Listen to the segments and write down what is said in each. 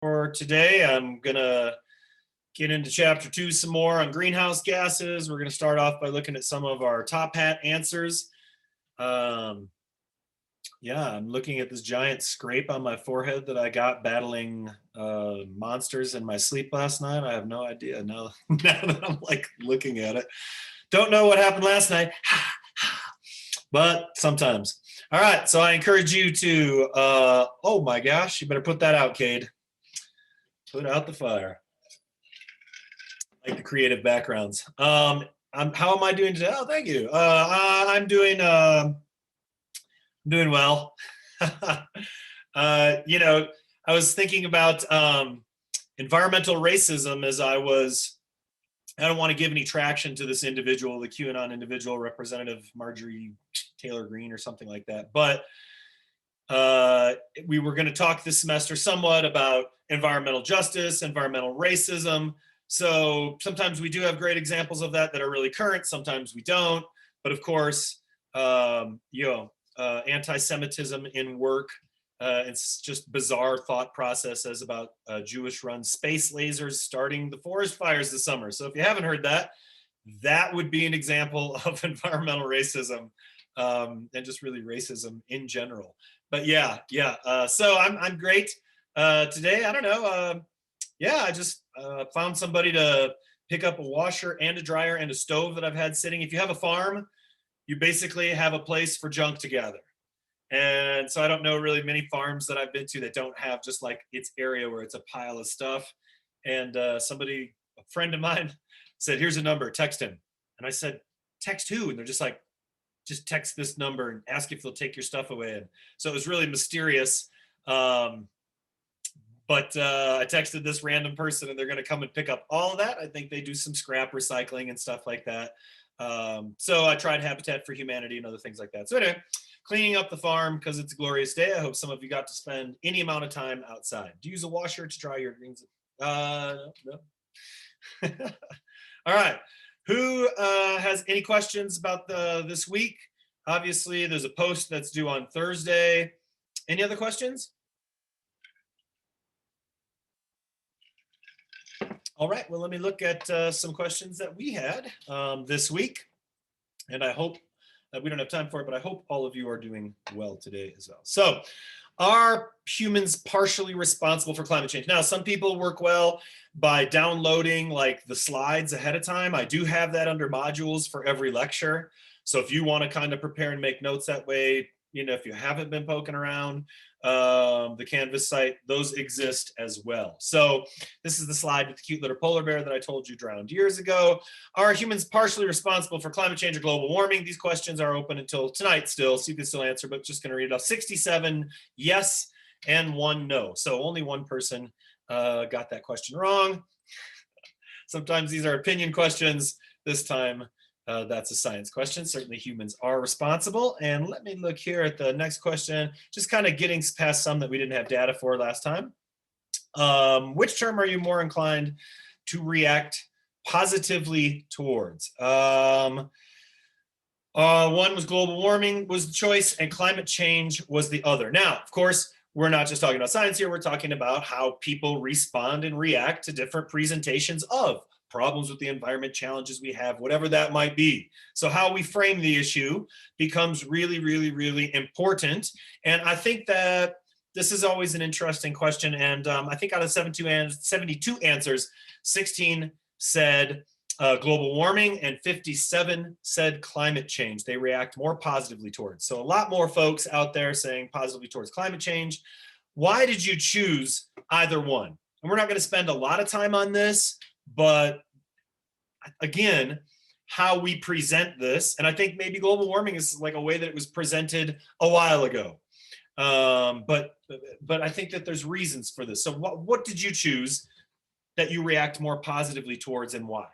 For today, I'm gonna get into chapter 2 some more on greenhouse gases. We're gonna start off by looking at some of our top hat answers. Um, yeah, I'm looking at this giant scrape on my forehead that I got battling monsters in my sleep last night. I have no idea now, now that I'm like looking at it. Don't know what happened last night, but sometimes. All right, so I encourage you to, oh my gosh, you better put that out, Cade. Put out the fire. Like the creative backgrounds. How am I doing today? Oh, thank you. I'm doing well. I was thinking about environmental racism as I don't want to give any traction to this individual, the QAnon individual, Representative Marjorie Taylor Greene or something like that. But we were going to talk this semester somewhat about environmental justice, environmental racism. So sometimes we do have great examples of that are really current. Sometimes we don't. But of course, anti-Semitism in work. It's just bizarre thought processes about Jewish-run space lasers starting the forest fires this summer. So if you haven't heard that, that would be an example of environmental racism and just really racism in general. But yeah. So I'm great today. I don't know. I just found somebody to pick up a washer and a dryer and a stove that I've had sitting. If you have a farm, you basically have a place for junk to gather. And so I don't know really many farms that I've been to that don't have just like its area where it's a pile of stuff. And a friend of mine said, here's a number, text him. And I said, text who? And they're just like, just text this number and ask if they'll take your stuff away. And so it was really mysterious. But I texted this random person and they're going to come and pick up all of that. I think they do some scrap recycling and stuff like that. So I tried Habitat for Humanity and other things like that. So anyway, cleaning up the farm because it's a glorious day. I hope some of you got to spend any amount of time outside. Do you use a washer to dry your greens? No. All right. Who has any questions about this week? Obviously, there's a post that's due on Thursday. Any other questions? All right, well, let me look at some questions that we had this week. And I hope that we don't have time for it, but I hope all of you are doing well today as well. So, are humans partially responsible for climate change? Now, some people work well by downloading like the slides ahead of time. I do have that under modules for every lecture. So if you want to kind of prepare and make notes that way, if you haven't been poking around the Canvas site, those exist as well. So this is the slide with the cute little polar bear that I told you drowned years ago. Are humans partially responsible for climate change or global warming? These questions are open until tonight still, so you can still answer, but just going to read it off. 67 yes and 1 no. So only one person got that question wrong. Sometimes these are opinion questions. This time, that's a science question. Certainly humans are responsible. And let me look here at the next question, just kind of getting past some that we didn't have data for last time. Which term are you more inclined to react positively towards? One was global warming was the choice and climate change was the other. Now, of course, we're not just talking about science here. We're talking about how people respond and react to different presentations of problems with the environment, challenges we have, whatever that might be. So how we frame the issue becomes really, really, really important. And I think that this is always an interesting question. And I think out of 72 answers, 16 said global warming and 57 said climate change. They react more positively towards. So a lot more folks out there saying positively towards climate change. Why did you choose either one? And we're not going to spend a lot of time on this, but again, how we present this, and I think maybe global warming is like a way that it was presented a while ago. But I think that there's reasons for this. So what did you choose that you react more positively towards and why?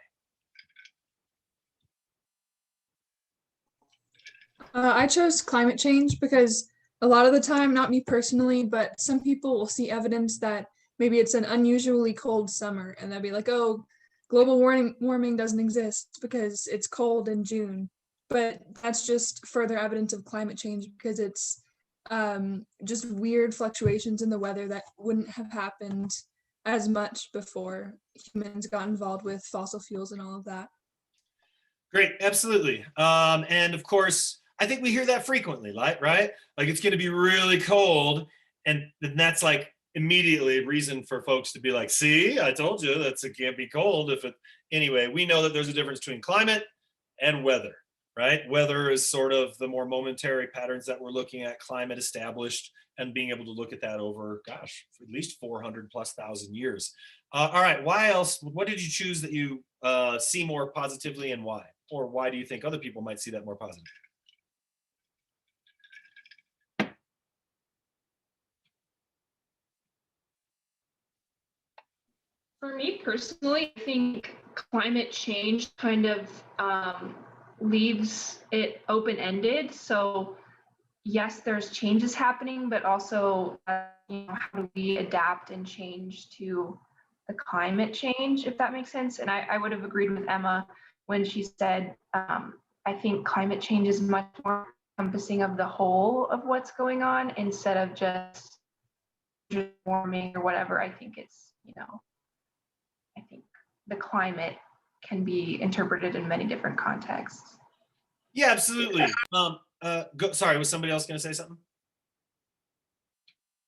I chose climate change because a lot of the time, not me personally, but some people will see evidence that maybe it's an unusually cold summer and they'll be like, oh, global warming doesn't exist because it's cold in June. But that's just further evidence of climate change because it's just weird fluctuations in the weather that wouldn't have happened as much before humans got involved with fossil fuels and all of that. Great, absolutely. And of course, I think we hear that frequently, right? Like it's going to be really cold, and then that's like immediately a reason for folks to be like, "See, I told you that it can't be cold." If it anyway, we know that there's a difference between climate and weather, right? Weather is sort of the more momentary patterns that we're looking at. Climate established, and being able to look at that over, gosh, for at least 400 plus thousand years. All right, why else? What did you choose that you see more positively, and why? Or why do you think other people might see that more positive? For me personally, I think climate change kind of leaves it open-ended. So yes, there's changes happening, but also, how do we adapt and change to the climate change, if that makes sense? And I would have agreed with Emma when she said, I think climate change is much more encompassing of the whole of what's going on instead of just warming or whatever. I think it's, I think the climate can be interpreted in many different contexts. Yeah, absolutely. Sorry, was somebody else going to say something?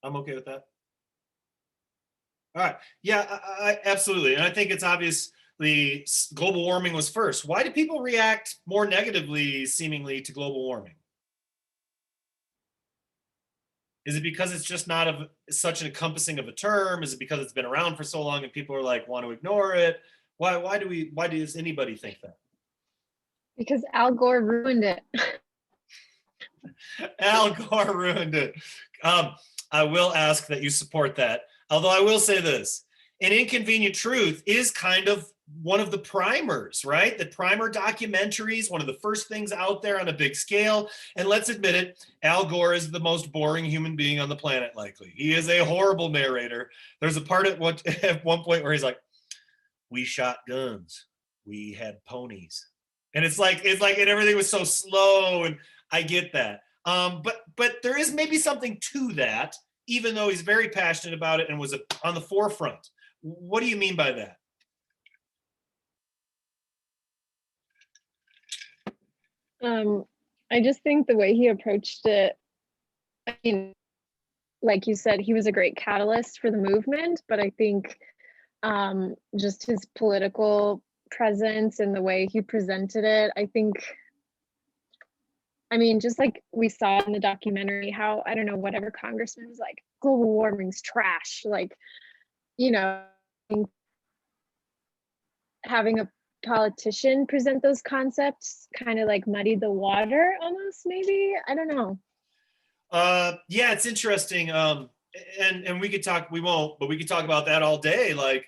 I'm okay with that. All right. Yeah, I absolutely. And I think it's obvious the global warming was first. Why do people react more negatively, seemingly, to global warming? Is it because it's just not of such an encompassing of a term? Is it because it's been around for so long and people are like want to ignore it? Why does anybody think that? Because Al Gore ruined it. Al Gore ruined it. I will ask that you support that. Although I will say this, An Inconvenient Truth is kind of one of the primers, right? The primer documentaries, one of the first things out there on a big scale. And let's admit it, Al Gore is the most boring human being on the planet, likely. He is a horrible narrator. There's a part at one point where he's like, we shot guns, we had ponies. And it's like, and everything was so slow, and I get that. But there is maybe something to that, even though he's very passionate about it and was on the forefront. What do you mean by that? I just think the way he approached it, I mean, like you said, he was a great catalyst for the movement, but I think just his political presence and the way he presented it, I mean, just like we saw in the documentary, how, I don't know, whatever congressman was like, global warming's trash. Like, having a politician present those concepts kind of like muddied the water almost, maybe. I don't know. Yeah, it's interesting. And we could talk, we won't, but we could talk about that all day. Like,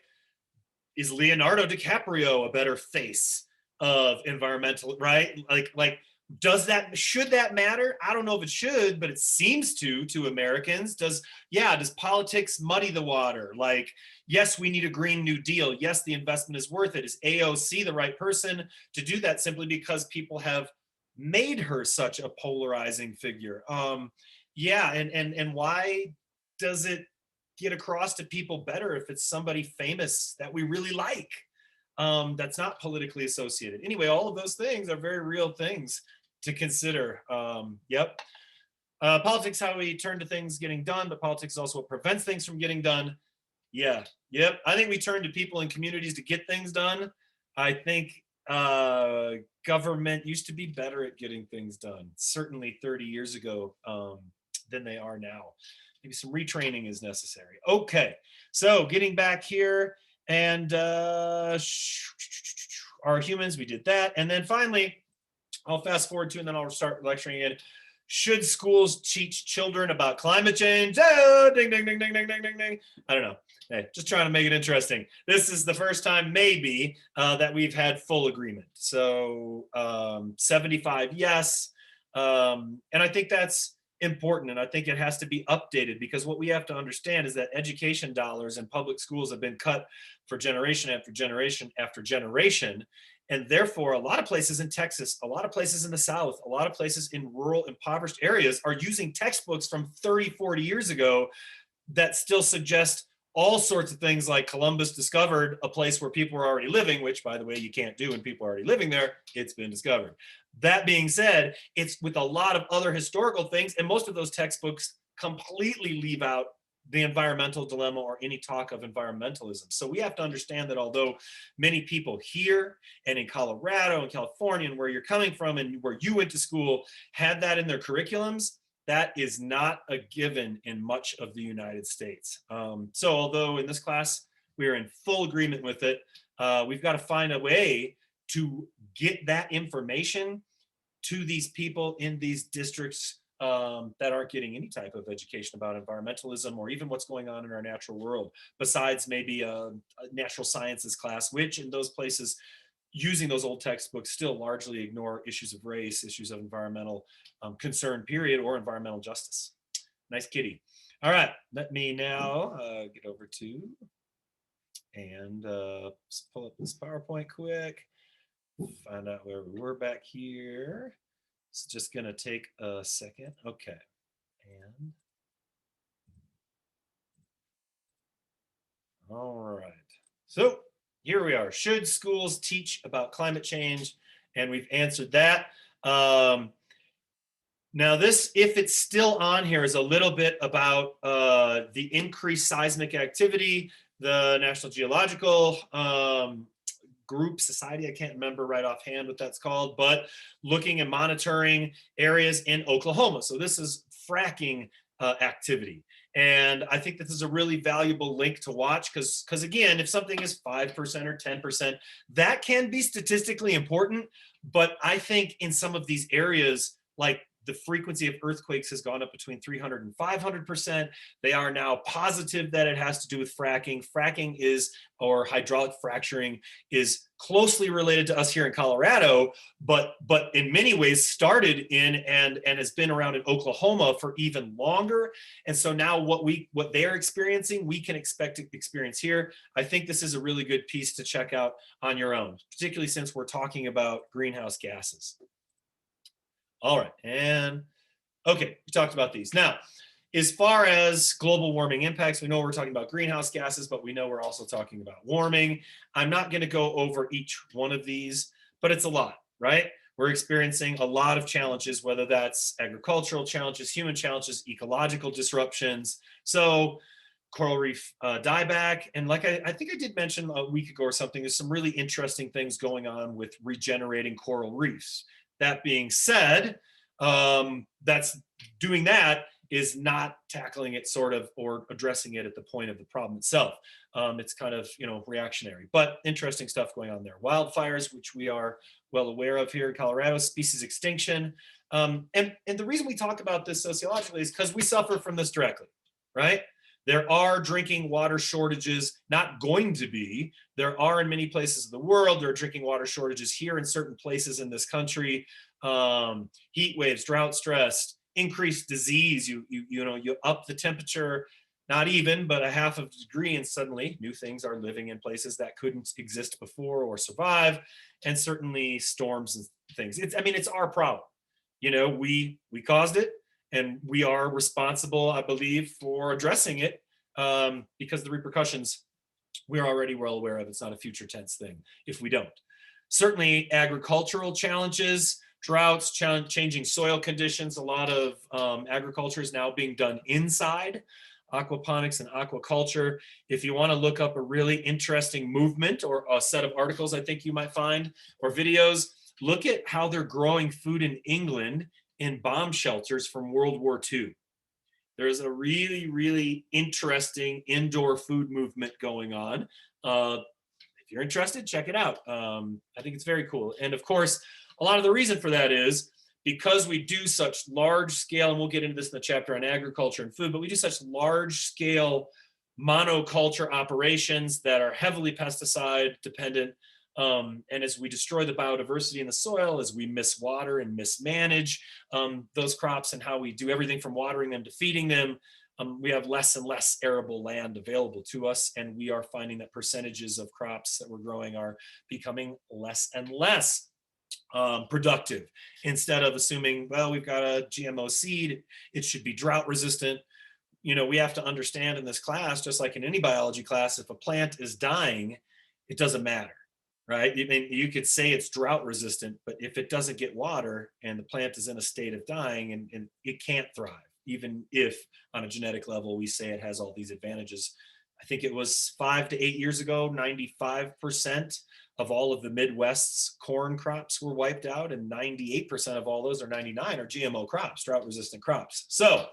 is Leonardo DiCaprio a better face of environmental, right? Like, should that matter? I don't know if it should, but it seems to Americans. Does politics muddy the water? Like, yes, we need a Green New Deal. Yes, the investment is worth it. Is AOC the right person to do that simply because people have made her such a polarizing figure? Yeah, and why does it get across to people better if it's somebody famous that we really like? That's not politically associated. Anyway, all of those things are very real things to consider. Yep. Politics, how we turn to things getting done, but politics is also what prevents things from getting done. Yeah. Yep. I think we turn to people in communities to get things done. I think government used to be better at getting things done, certainly 30 years ago, than they are now. Maybe some retraining is necessary. Okay. So getting back here, and our humans, we did that. And then finally, I'll fast forward to, and then I'll start lecturing again. Should schools teach children about climate change? Oh, ding, ding, ding, ding, ding, ding, ding, ding. I don't know. Hey, just trying to make it interesting. This is the first time maybe that we've had full agreement. So 75 yes. And I think that's important, and I think it has to be updated, because what we have to understand is that education dollars in public schools have been cut for generation after generation after generation, and therefore a lot of places in Texas, a lot of places in the South, a lot of places in rural impoverished areas are using textbooks from 30, 40 years ago that still suggest all sorts of things like Columbus discovered a place where people were already living, which, by the way, you can't do when people are already living there. It's been discovered. That being said, it's with a lot of other historical things, and most of those textbooks completely leave out the environmental dilemma or any talk of environmentalism. So we have to understand that although many people here and in Colorado and California and where you're coming from and where you went to school had that in their curriculums, that is not a given in much of the United States. So although in this class we are in full agreement with it, we've got to find a way to get that information to these people in these districts that aren't getting any type of education about environmentalism or even what's going on in our natural world, besides maybe a natural sciences class, which in those places using those old textbooks still largely ignore issues of race, issues of environmental concern, period, or environmental justice. Nice kitty. All right, let me now get over to and pull up this PowerPoint quick, find out where we were back here. It's just gonna take a second. Okay, and all right. So here we are. Should schools teach about climate change? And we've answered that. Now this, if it's still on here, is a little bit about the increased seismic activity, the National Geological Group Society, I can't remember right offhand what that's called, but looking and monitoring areas in Oklahoma. So this is fracking activity. And I think this is a really valuable link to watch because again, if something is 5% or 10%, that can be statistically important. But I think in some of these areas, like the frequency of earthquakes has gone up between 300 and 500%. They are now positive that it has to do with fracking. Fracking is, or hydraulic fracturing is closely related to us here in Colorado, but in many ways started in and has been around in Oklahoma for even longer. And so now what they're experiencing, we can expect to experience here. I think this is a really good piece to check out on your own, particularly since we're talking about greenhouse gases. All right, and okay, we talked about these. Now, as far as global warming impacts, we know we're talking about greenhouse gases, but we know we're also talking about warming. I'm not going to go over each one of these, but it's a lot, right? We're experiencing a lot of challenges, whether that's agricultural challenges, human challenges, ecological disruptions. So coral reef dieback, and like I think I did mention a week ago or something, there's some really interesting things going on with regenerating coral reefs. That being said, that's doing that is not tackling it sort of or addressing it at the point of the problem itself. It's kind of, reactionary, but interesting stuff going on there. Wildfires, which we are well aware of here in Colorado, species extinction. And the reason we talk about this sociologically is because we suffer from this directly, right? There are drinking water shortages, not going to be. There are in many places of the world. There are drinking water shortages here in certain places in this country. Heat waves, drought stress, increased disease. You up the temperature, not even, but a half of a degree, and suddenly new things are living in places that couldn't exist before or survive. And certainly storms and things. It's our problem. We caused it. And we are responsible, I believe, for addressing it because the repercussions we're already well aware of. It's not a future tense thing if we don't. Certainly agricultural challenges, droughts, changing soil conditions. A lot of agriculture is now being done inside, aquaponics and aquaculture. If you want to look up a really interesting movement or a set of articles I think you might find or videos, look at how they're growing food in England in bomb shelters from World War II. There's a really, really interesting indoor food movement going on. If you're interested, check it out. I think it's very cool. And of course, a lot of the reason for that is because we do such large scale, and we'll get into this in the chapter on agriculture and food, but we do such large scale monoculture operations that are heavily pesticide dependent. And as we destroy the biodiversity in the soil, as we miswater and mismanage those crops and how we do everything from watering them to feeding them, we have less and less arable land available to us. And we are finding that percentages of crops that we're growing are becoming less and less productive. Instead of assuming, well, we've got a GMO seed, it should be drought resistant. we have to understand in this class, just like in any biology class, if a plant is dying, it doesn't matter, right? I mean, you could say it's drought resistant, but if it doesn't get water and the plant is in a state of dying, and it can't thrive, even if on a genetic level we say it has all these advantages. I think it was 5 to 8 years ago, 95% of all of the Midwest's corn crops were wiped out, and 98% of all those, or 99, are GMO crops, drought resistant crops. So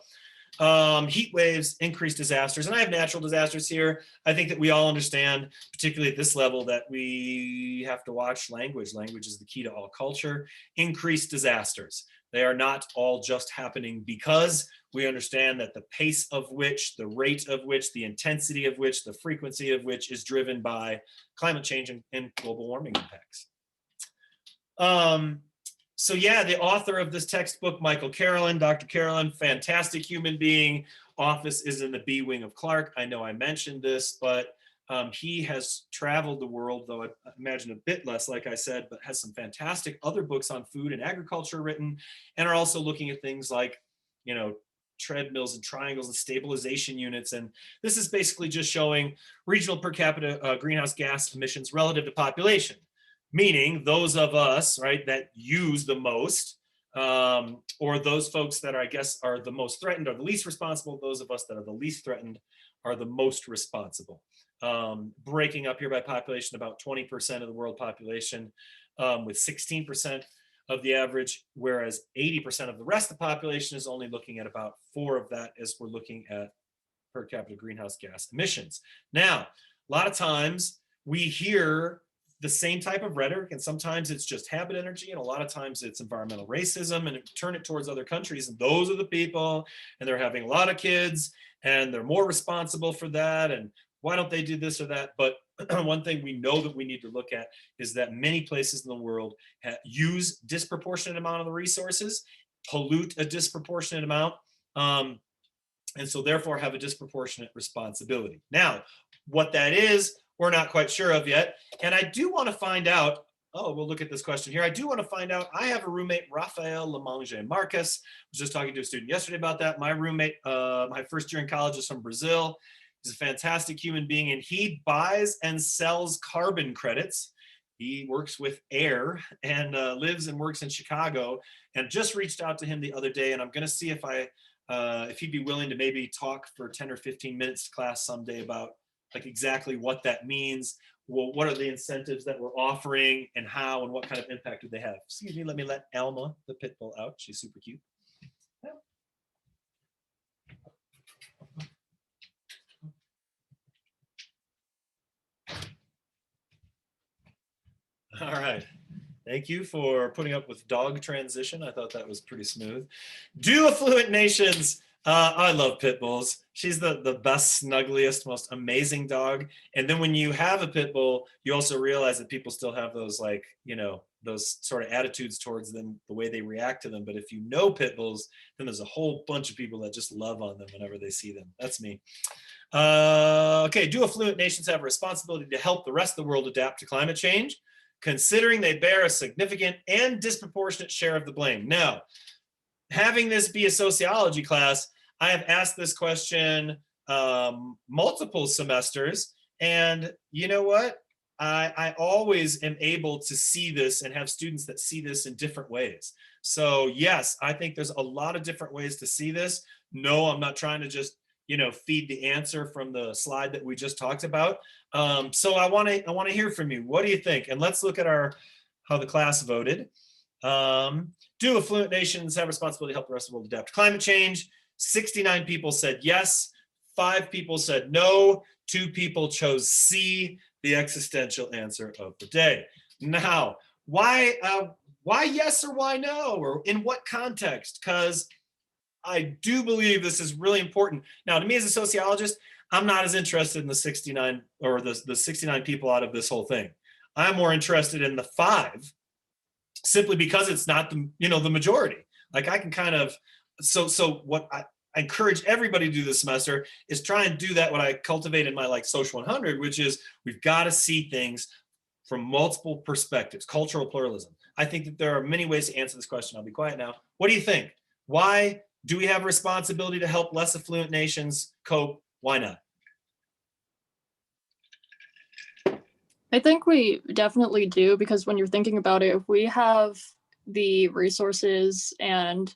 heat waves, increased disasters, and I have natural disasters here. I think that we all understand, particularly at this level, that we have to watch language. Language is the key to all culture. Increased disasters. They are not all just happening because we understand that the pace of which, the rate of which, the intensity of which, the frequency of which is driven by climate change and global warming impacts. So yeah, the author of this textbook, Michael Carolyn, Dr. Carolyn, fantastic human being. Office is in the B wing of Clark. I know I mentioned this, but he has traveled the world, though I imagine a bit less, like I said, but has some fantastic other books on food and agriculture written, and are also looking at things like, treadmills and triangles and stabilization units. And this is basically just showing regional per capita greenhouse gas emissions relative to population, meaning those of us, right, that use the most, or those folks that are, I guess, are the most threatened are the least responsible. Those of us that are the least threatened are the most responsible. Breaking up here by population, about 20% of the world population, with 16% of the average, whereas 80% of the rest of the population is only looking at about 4 of that as we're looking at per capita greenhouse gas emissions. Now, a lot of times we hear the same type of rhetoric, and sometimes it's just habit energy, and a lot of times it's environmental racism, and turn it towards other countries, and those are the people, and they're having a lot of kids, and they're more responsible for that, and why don't they do this or that? But one thing we know that we need to look at is that many places in the world use disproportionate amount of the resources, pollute a disproportionate amount, and so therefore have a disproportionate responsibility. Now, what that is, we're not quite sure of yet. And I do want to find out, we'll look at this question here. I do want to find out, I have a roommate, Rafael Lamange Marcus. I was just talking to a student yesterday about that. My roommate, my first year in college, is from Brazil. He's a fantastic human being, and he buys and sells carbon credits. He works with air and lives and works in Chicago, and just reached out to him the other day. And I'm going to see if he'd be willing to maybe talk for 10 or 15 minutes to class someday about like exactly what that means. Well, what are the incentives that we're offering, and how, and what kind of impact do they have? Excuse me, let me let Alma, the pit bull, out. She's super cute. All right. Thank you for putting up with dog transition. I thought that was pretty smooth. Do Affluent Nations. I love pit bulls. She's the best, snuggliest, most amazing dog. And then when you have a pit bull, you also realize that people still have those, like, those sort of attitudes towards them, the way they react to them. But if you know pit bulls, then there's a whole bunch of people that just love on them whenever they see them. That's me. Okay, do affluent nations have a responsibility to help the rest of the world adapt to climate change, considering they bear a significant and disproportionate share of the blame? Now, having this be a sociology class, I have asked this question multiple semesters, and you know what? I always am able to see this and have students that see this in different ways. So yes, I think there's a lot of different ways to see this. No, I'm not trying to just feed the answer from the slide that we just talked about. So I want to hear from you. What do you think? And let's look at how the class voted. Do affluent nations have responsibility to help the rest of the world adapt to climate change? 69 people said yes. 5 people said no. 2 people chose C, the existential answer of the day. Now, why yes or why no, or in what context? Because I do believe this is really important. Now, to me as a sociologist, I'm not as interested in the 69 or the 69 people out of this whole thing. I'm more interested in the 5, simply because it's not the majority. Like I can kind of, so what I encourage everybody to do this semester is try and do that, what I cultivate in my Social 100, which is we've got to see things from multiple perspectives, cultural pluralism. I think that there are many ways to answer this question. I'll be quiet now. What do you think? Why Do we have a responsibility to help less affluent nations cope? Why not? I think we definitely do, because when you're thinking about it, if we have the resources and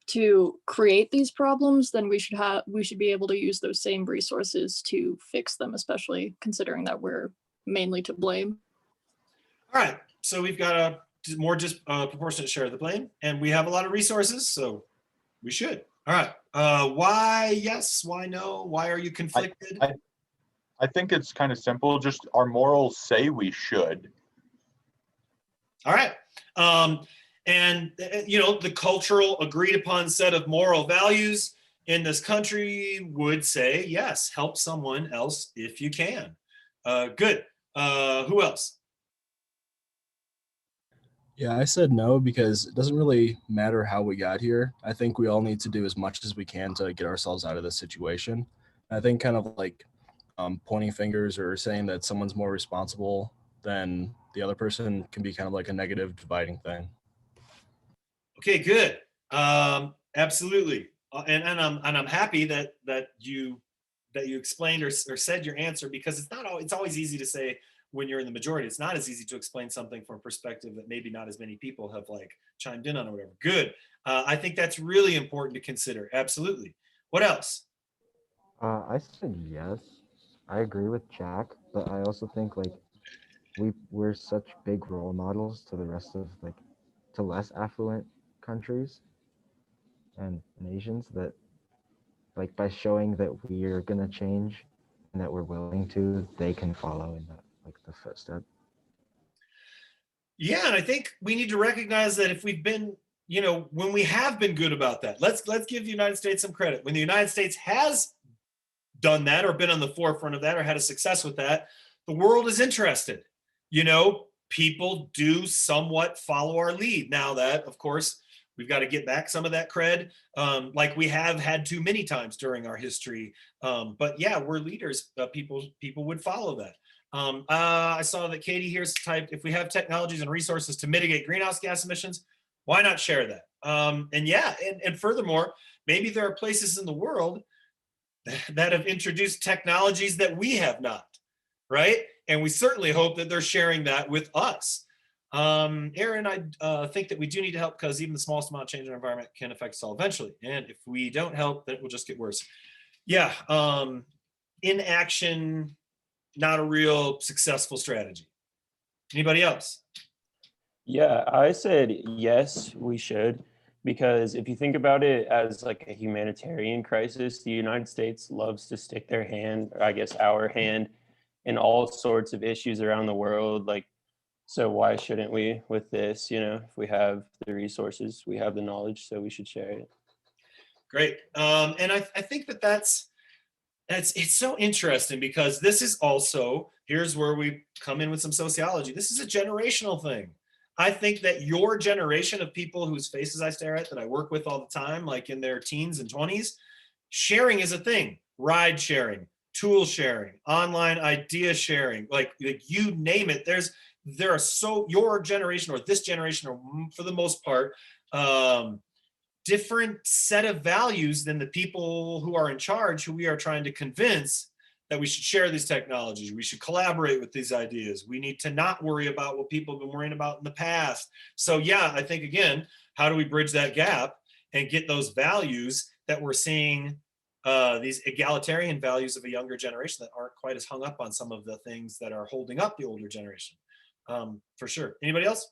to create these problems, then we should be able to use those same resources to fix them, especially considering that we're mainly to blame. All right, so we've got a more just proportionate share of the blame, and we have a lot of resources, so we should. All right, why yes, why no, why are you conflicted? I think it's kind of simple. Just our morals say we should. All right. And, you know, the cultural agreed upon set of moral values in this country would say, yes, help someone else if you can. Good. Who else? Yeah, I said no because it doesn't really matter how we got here. I think we all need to do as much as we can to get ourselves out of this situation. I think kind of like pointing fingers or saying that someone's more responsible than the other person can be kind of like a negative dividing thing. Okay, good. Absolutely. And I'm happy that you explained or said your answer, because it's always easy to say when you're in the majority. It's not as easy to explain something from a perspective that maybe not as many people have like chimed in on or whatever. Good. I think that's really important to consider. Absolutely. What else? I said yes. I agree with Jack, but I also think like we're such big role models to the rest of like to less affluent countries and nations that like by showing that we're gonna change and that we're willing to, they can follow in the footstep. Yeah, and I think we need to recognize that if we've been, you know, when we have been good about that, let's give the United States some credit. When the United States has done that or been on the forefront of that or had a success with that, the world is interested. You know, people do somewhat follow our lead. Now that, of course, we've got to get back some of that cred, like we have had to many times during our history. But yeah, we're leaders. People would follow that. I saw that Katie here's typed, if we have technologies and resources to mitigate greenhouse gas emissions, why not share that? And yeah, and furthermore, maybe there are places in the world that have introduced technologies that we have not, right? And we certainly hope that they're sharing that with us. Aaron, I think that we do need to help, because even the smallest amount of change in our environment can affect us all eventually. And if we don't help, then it will just get worse. Yeah, inaction, not a real successful strategy. Anybody else? Yeah, I said yes, we should, because if you think about it as like a humanitarian crisis, the United States loves to stick their hand, or I guess our hand, in all sorts of issues around the world. Like, so why shouldn't we with this? You know, if we have the resources, we have the knowledge, so we should share it. Great. And I think that's it's so interesting, because this is also, here's where we come in with some sociology. This is a generational thing. I think that your generation of people whose faces I stare at, that I work with all the time, like in their teens and 20s, sharing is a thing. Ride sharing, tool sharing, online idea sharing, like you name it. There are so, your generation or this generation, or for the most part, different set of values than the people who are in charge, who we are trying to convince that we should share these technologies. We should collaborate with these ideas. We need to not worry about what people have been worrying about in the past. So yeah, I think again, how do we bridge that gap and get those values that we're seeing, these egalitarian values of a younger generation that aren't quite as hung up on some of the things that are holding up the older generation? For sure. Anybody else?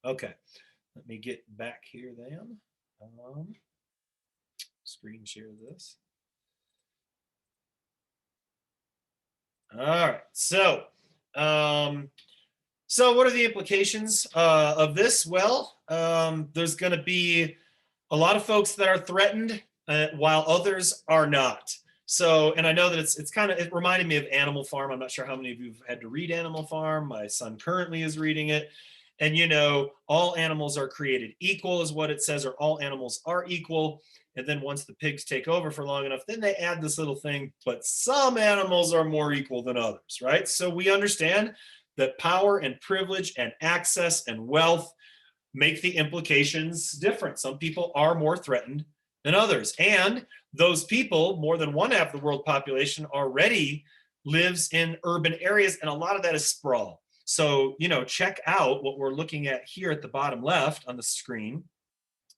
Okay, let me get back here then. Screen share this. All right, so what are the implications of this? Well, there's going to be a lot of folks that are threatened, while others are not. So, and I know that it's kind of, it reminded me of Animal Farm. I'm not sure how many of you have had to read Animal Farm. My son currently is reading it. And you know, all animals are created equal is what it says, or all animals are equal. And then once the pigs take over for long enough, then they add this little thing, but some animals are more equal than others, right? So we understand that power and privilege and access and wealth make the implications different. Some people are more threatened than others. And those people, more than one half of the world population, already lives in urban areas, and a lot of that is sprawl. So, you know, check out what we're looking at here at the bottom left on the screen.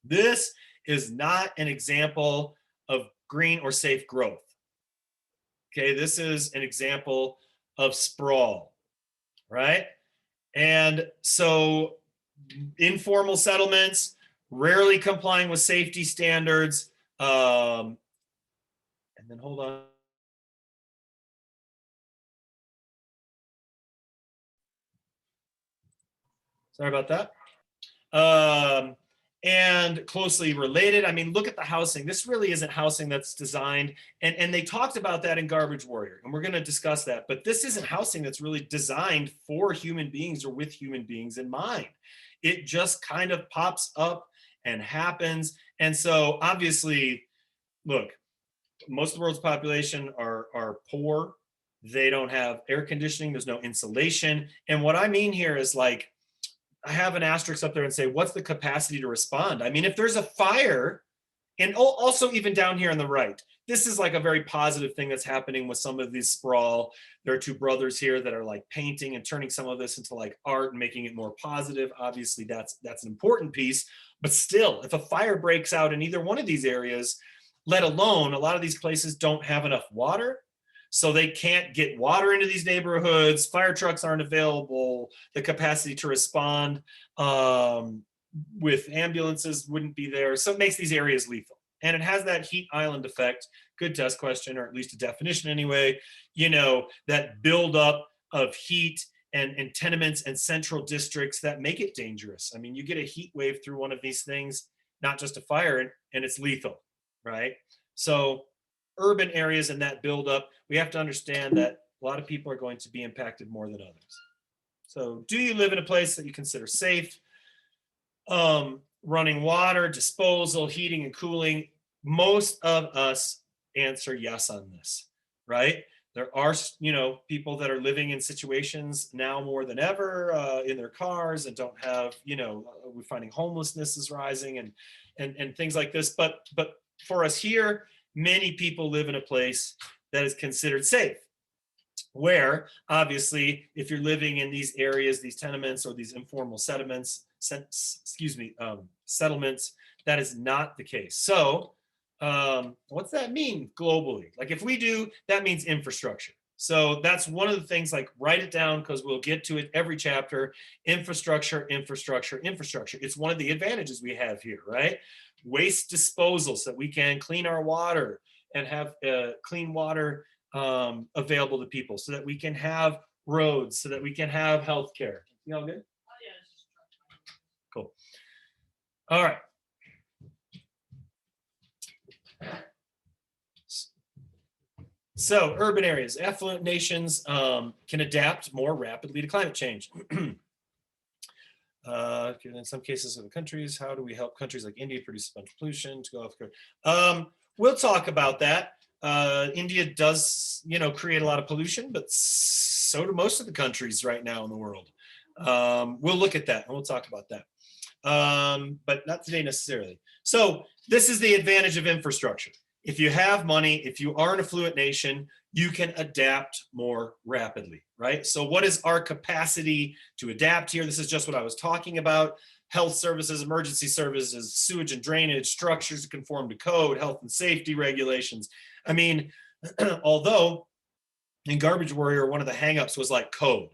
This is not an example of green or safe growth. Okay, this is an example of sprawl, right? And so informal settlements, rarely complying with safety standards. And then hold on. Sorry about that. And closely related, I mean, look at the housing. This really isn't housing that's designed, and they talked about that in Garbage Warrior, and we're going to discuss that, but this isn't housing that's really designed for human beings or with human beings in mind. It just kind of pops up and happens. And so obviously, look, most of the world's population are poor. They don't have air conditioning. There's no insulation. And what I mean here is, like, I have an asterisk up there and say, what's the capacity to respond? I mean, if there's a fire, and also even down here on the right, this is like a very positive thing that's happening with some of these sprawl. There are two brothers here that are like painting and turning some of this into like art and making it more positive. Obviously, that's an important piece. But still, if a fire breaks out in either one of these areas, let alone a lot of these places don't have enough water, so they can't get water into these neighborhoods. Fire trucks aren't available. The capacity to respond with ambulances wouldn't be there. So it makes these areas lethal. And it has that heat island effect. Good test question, or at least a definition anyway. You know, that buildup of heat and tenements and central districts that make it dangerous. I mean, you get a heat wave through one of these things, not just a fire, and it's lethal, right? So urban areas and that buildup, we have to understand that a lot of people are going to be impacted more than others. So do you live in a place that you consider safe? Running water, disposal, heating and cooling. Most of us answer yes on this, right? There are, you know, people that are living in situations now more than ever in their cars and don't have, you know, we're finding homelessness is rising and things like this. But for us here, many people live in a place that is considered safe, where obviously if you're living in these areas, these tenements or these informal settlements, settlements, that is not the case. So what's that mean globally? Like if we do, that means infrastructure. So that's one of the things, like write it down because we'll get to it every chapter. Infrastructure, infrastructure, infrastructure. It's one of the advantages we have here, right? Waste disposal so that we can clean our water and have clean water available to people, so that we can have roads, so that we can have healthcare. You all good? Oh, yeah. Cool. All right. So urban areas, affluent nations can adapt more rapidly to climate change. In some cases of the countries, how do we help countries like India produce a bunch of pollution to go off? We'll talk about that. India does, you know, create a lot of pollution, but so do most of the countries right now in the world. We'll look at that and we'll talk about that, but not today necessarily. So this is the advantage of infrastructure. If you have money, if you are an affluent nation, you can adapt more rapidly, right? So what is our capacity to adapt here? This is just what I was talking about. Health services, emergency services, sewage and drainage, structures to conform to code, health and safety regulations. I mean, although in Garbage Warrior, one of the hangups was like code.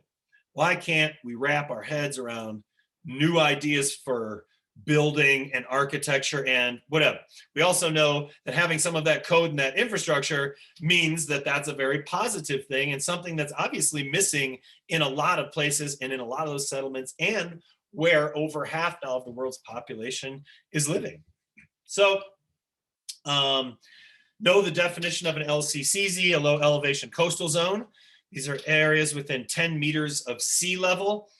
Why can't we wrap our heads around new ideas for building and architecture and whatever? We also know that having some of that code and that infrastructure means that that's a very positive thing and something that's obviously missing in a lot of places and in a lot of those settlements, and where over half now of the world's population is living. So know the definition of an LCCZ, a low elevation coastal zone. These are areas within 10 meters of sea level.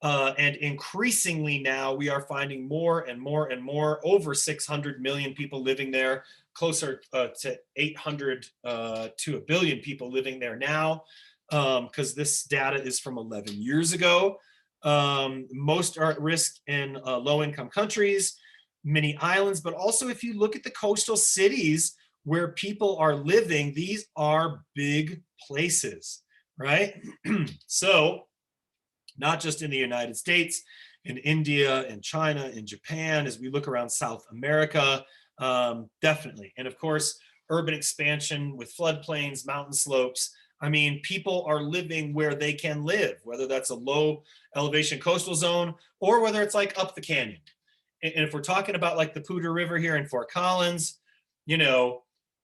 And increasingly now we are finding more and more and more, over 600 million people living there, closer to 800 to a billion people living there now, because this data is from 11 years ago. Most are at risk in low-income countries, many islands, but also if you look at the coastal cities where people are living, these are big places, right? So not just in the United States, in India, in China, in Japan, as we look around South America, definitely. And of course, urban expansion with floodplains, mountain slopes. I mean, people are living where they can live, whether that's a low elevation coastal zone or whether it's like up the canyon. And if we're talking about like the Poudre River here in Fort Collins, you know,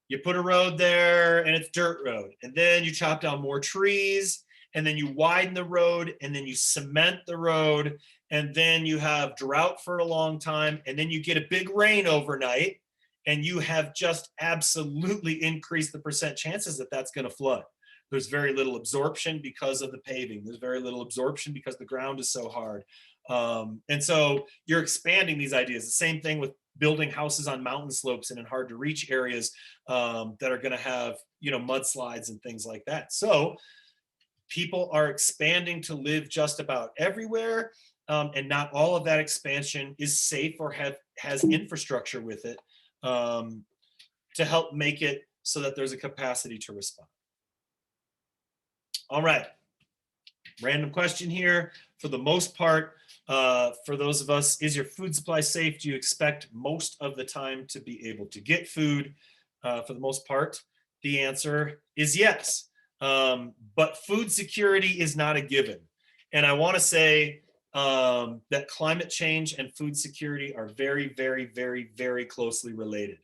you put a road there and it's dirt road, and then you chop down more trees, and then you widen the road, and then you cement the road, and then you have drought for a long time, and then you get a big rain overnight, and you have just absolutely increased the percent chances that that's going to flood. There's very little absorption because of the paving. There's very little absorption because the ground is so hard. And so you're expanding these ideas. The same thing with building houses on mountain slopes and in hard to reach areas that are going to have, you know, mudslides and things like that. So people are expanding to live just about everywhere. And not all of that expansion is safe or has infrastructure with it to help make it so that there's a capacity to respond. All right, random question here. For the most part, for those of us, is your food supply safe? Do you expect most of the time to be able to get food? For the most part, the answer is yes. But food security is not a given. And I want to say that climate change and food security are very, very, very, very closely related.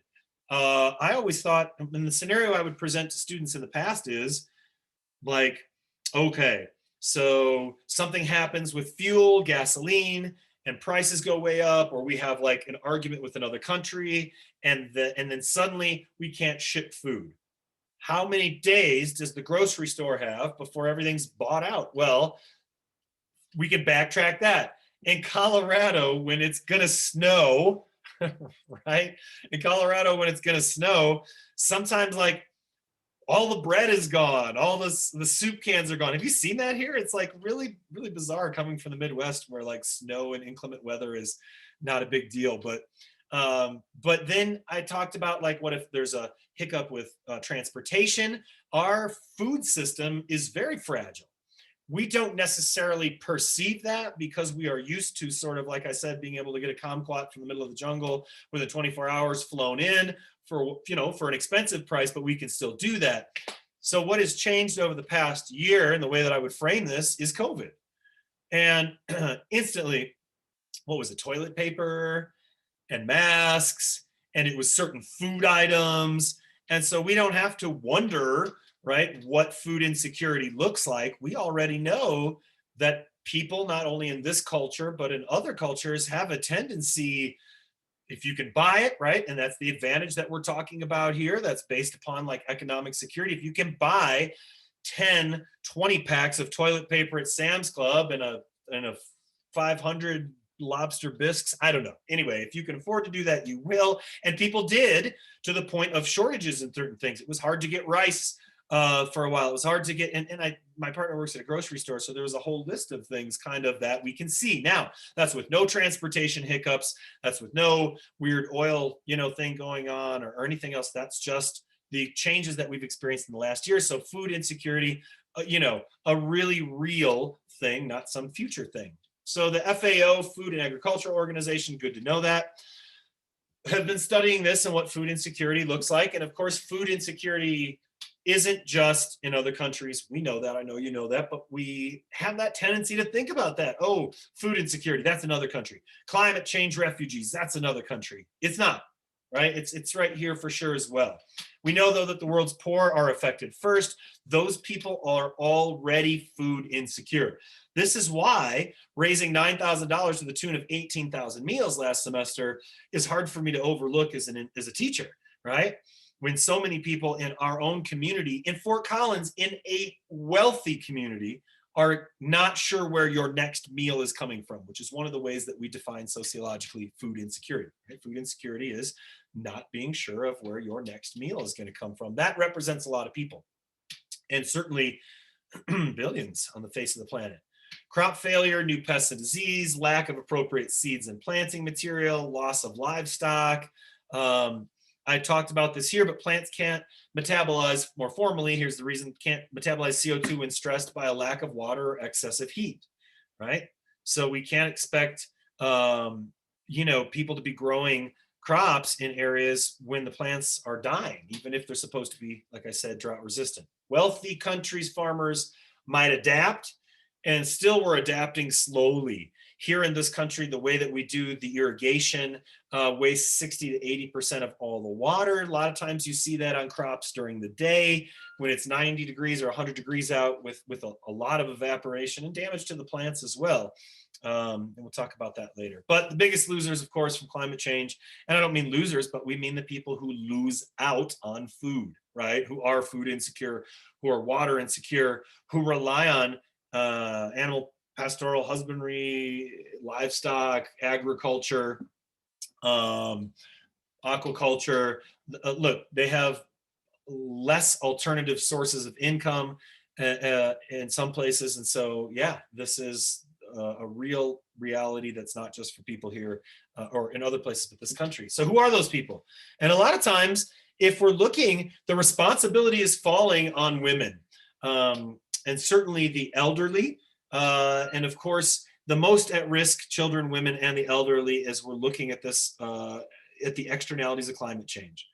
I always thought, in the scenario I would present to students in the past is like, okay, so something happens with fuel, gasoline, and prices go way up, or we have like an argument with another country, and then suddenly we can't ship food. How many days does the grocery store have before everything's bought out? Well, we can backtrack that. In Colorado, when it's gonna snow, right? In Colorado, when it's gonna snow, sometimes like all the bread is gone, all the soup cans are gone. Have you seen that here? It's like really, really bizarre coming from the Midwest where like snow and inclement weather is not a big deal. But then I talked about like, what if there's a hiccup with transportation? Our food system is very fragile. We don't necessarily perceive that because we are used to sort of, like I said, being able to get a kumquat from the middle of the jungle within 24 hours flown in for, you know, for an expensive price, but we can still do that. So what has changed over the past year, and the way that I would frame this, is COVID. And instantly, what was it, toilet paper and masks, and it was certain food items. And so we don't have to wonder, right, what food insecurity looks like. We already know that people, not only in this culture, but in other cultures, have a tendency, if you can buy it, right, and that's the advantage that we're talking about here, that's based upon like economic security. If you can buy 10, 20 packs of toilet paper at Sam's Club and a 500 lobster bisques, I don't know. Anyway, if you can afford to do that, you will. And people did, to the point of shortages in certain things. It was hard to get rice for a while. It was hard to get, and my partner works at a grocery store, so there was a whole list of things kind of that we can see. Now, that's with no transportation hiccups, that's with no weird oil, you know, thing going on or anything else. That's just the changes that we've experienced in the last year. So food insecurity, you know, a really real thing, not some future thing. So the FAO, Food and Agriculture Organization, good to know that, have been studying this and what food insecurity looks like. And of course, food insecurity isn't just in other countries. We know that, I know you know that, but we have that tendency to think about that. Oh, food insecurity, that's another country. Climate change refugees, that's another country. It's not, right? It's right here for sure as well. We know though that the world's poor are affected first. Those people are already food insecure. This is why raising $9,000 to the tune of 18,000 meals last semester is hard for me to overlook as a teacher, right? When so many people in our own community, in Fort Collins, in a wealthy community, are not sure where your next meal is coming from, which is one of the ways that we define sociologically food insecurity. Right? Food insecurity is not being sure of where your next meal is going to come from. That represents a lot of people, and certainly billions on the face of the planet. Crop failure, new pests and disease, lack of appropriate seeds and planting material, loss of livestock. I talked about this here, but plants can't metabolize, more formally, here's the reason, can't metabolize CO2 when stressed by a lack of water or excessive heat, right? So we can't expect, people to be growing crops in areas when the plants are dying, even if they're supposed to be, like I said, drought resistant. Wealthy countries' farmers might adapt, and still we're adapting slowly. Here in this country, the way that we do the irrigation wastes 60 to 80% of all the water. A lot of times you see that on crops during the day when it's 90 degrees or 100 degrees out with a lot of evaporation and damage to the plants as well. And we'll talk about that later. But the biggest losers, of course, from climate change, and I don't mean losers, but we mean the people who lose out on food, right? Who are food insecure, who are water insecure, who rely on animal pastoral husbandry, livestock, agriculture, aquaculture. Look, they have less alternative sources of income in some places. And so, yeah, this is a real reality that's not just for people here or in other places but this country. So who are those people? And a lot of times, if we're looking, the responsibility is falling on women, and certainly the elderly, and of course, the most at risk children, women, and the elderly as we're looking at this, at the externalities of climate change.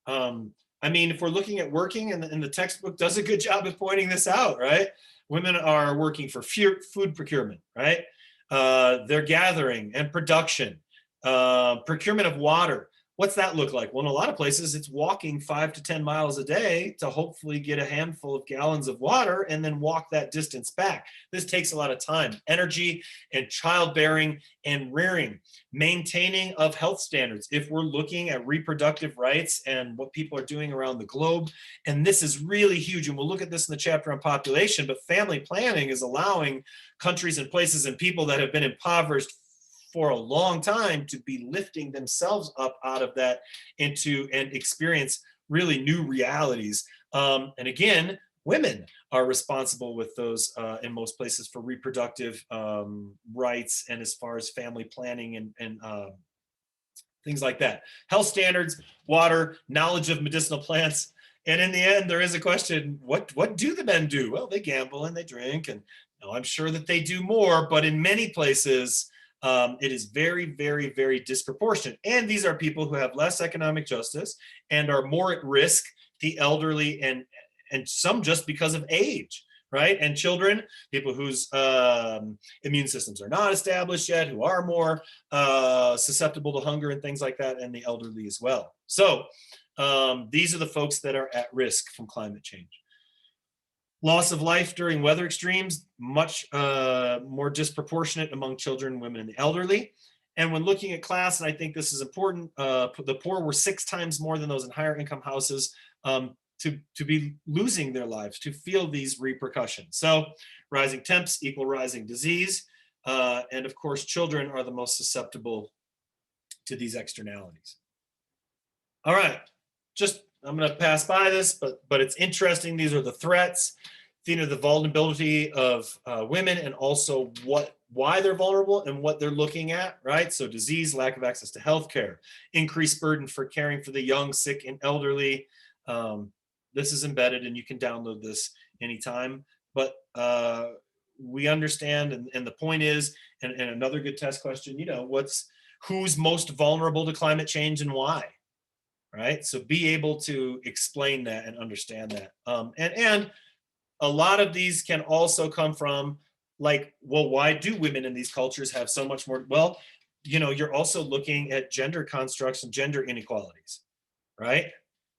I mean, if we're looking at working, and the textbook does a good job of pointing this out, right? Women are working for food procurement, right? They're gathering and production, procurement of water. What's that look like? Well, in a lot of places, it's walking 5 to 10 miles a day to hopefully get a handful of gallons of water and then walk that distance back. This takes a lot of time, energy, and childbearing and rearing, maintaining of health standards. If we're looking at reproductive rights and what people are doing around the globe, and this is really huge, and we'll look at this in the chapter on population, but family planning is allowing countries and places and people that have been impoverished for a long time to be lifting themselves up out of that into and experience really new realities. And again, women are responsible with those in most places for reproductive rights and as far as family planning and things like that. Health standards, water, knowledge of medicinal plants. And in the end, there is a question, what do the men do? Well, they gamble and they drink, and I'm sure that they do more, but in many places, it is very, very, very disproportionate. And these are people who have less economic justice and are more at risk, the elderly, and some just because of age, right? And children, people whose immune systems are not established yet, who are more susceptible to hunger and things like that, and the elderly as well. So these are the folks that are at risk from climate change. Loss of life during weather extremes, much more disproportionate among children, women, and the elderly. And when looking at class, and I think this is important, the poor were 6 times more than those in higher income houses to be losing their lives, to feel these repercussions. So rising temps equal rising disease. And of course, children are the most susceptible to these externalities. All right, I'm going to pass by this, but it's interesting. These are the threats, the vulnerability of women, and also why they're vulnerable and what they're looking at, right? So disease, lack of access to healthcare, increased burden for caring for the young, sick, and elderly. This is embedded, and you can download this anytime. But we understand, and the point is, and another good test question, who's most vulnerable to climate change and why? Right? So be able to explain that and understand that. And a lot of these can also come from why do women in these cultures have so much more? Well, you're also looking at gender constructs and gender inequalities, right?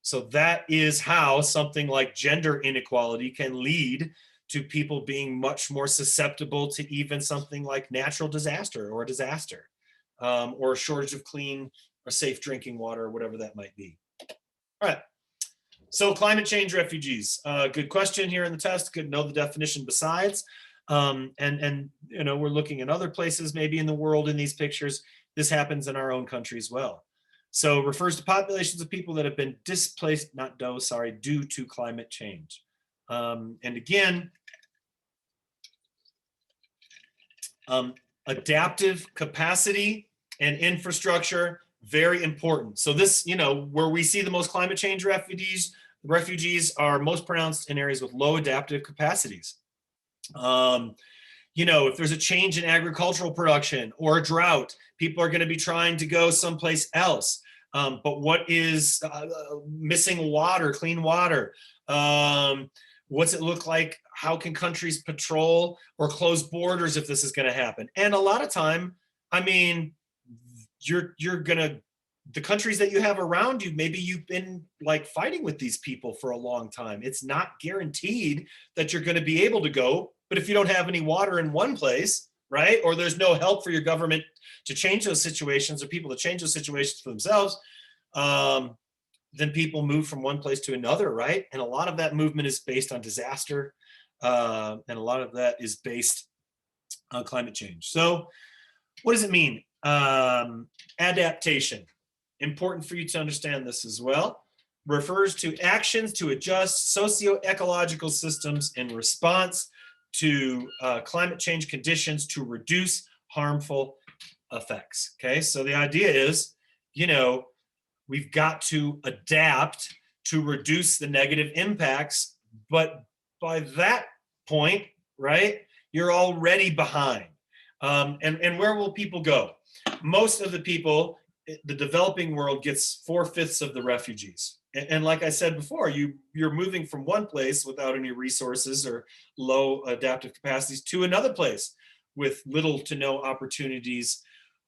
So that is how something like gender inequality can lead to people being much more susceptible to even something like natural disaster or a shortage of clean or safe drinking water, or whatever that might be. All right. So climate change refugees, good question here in the test. Good to know the definition besides. And we're looking at other places, maybe in the world in these pictures. This happens in our own country as well. So refers to populations of people that have been displaced, due to climate change. And again, Adaptive capacity and infrastructure, very important. So this, where we see the most climate change refugees are most pronounced in areas with low adaptive capacities. If there's a change in agricultural production or a drought, people are going to be trying to go someplace else. But what is missing water, clean water? What's it look like? How can countries patrol or close borders if this is going to happen? And a lot of time, I mean, the countries that you have around you, maybe you've been like fighting with these people for a long time. It's not guaranteed that you're going to be able to go. But if you don't have any water in one place, right, or there's no help for your government to change those situations or people to change those situations for themselves, then people move from one place to another, right? And a lot of that movement is based on disaster, and a lot of that is based on climate change. So what does it mean? Adaptation. Important for you to understand this as well. Refers to actions to adjust socio-ecological systems in response to climate change conditions to reduce harmful effects. Okay, so the idea is, we've got to adapt to reduce the negative impacts, but by that point, right, you're already behind. And where will people go? Most of the people, the developing world gets 4/5 of the refugees. And like I said before, you're moving from one place without any resources or low adaptive capacities to another place with little to no opportunities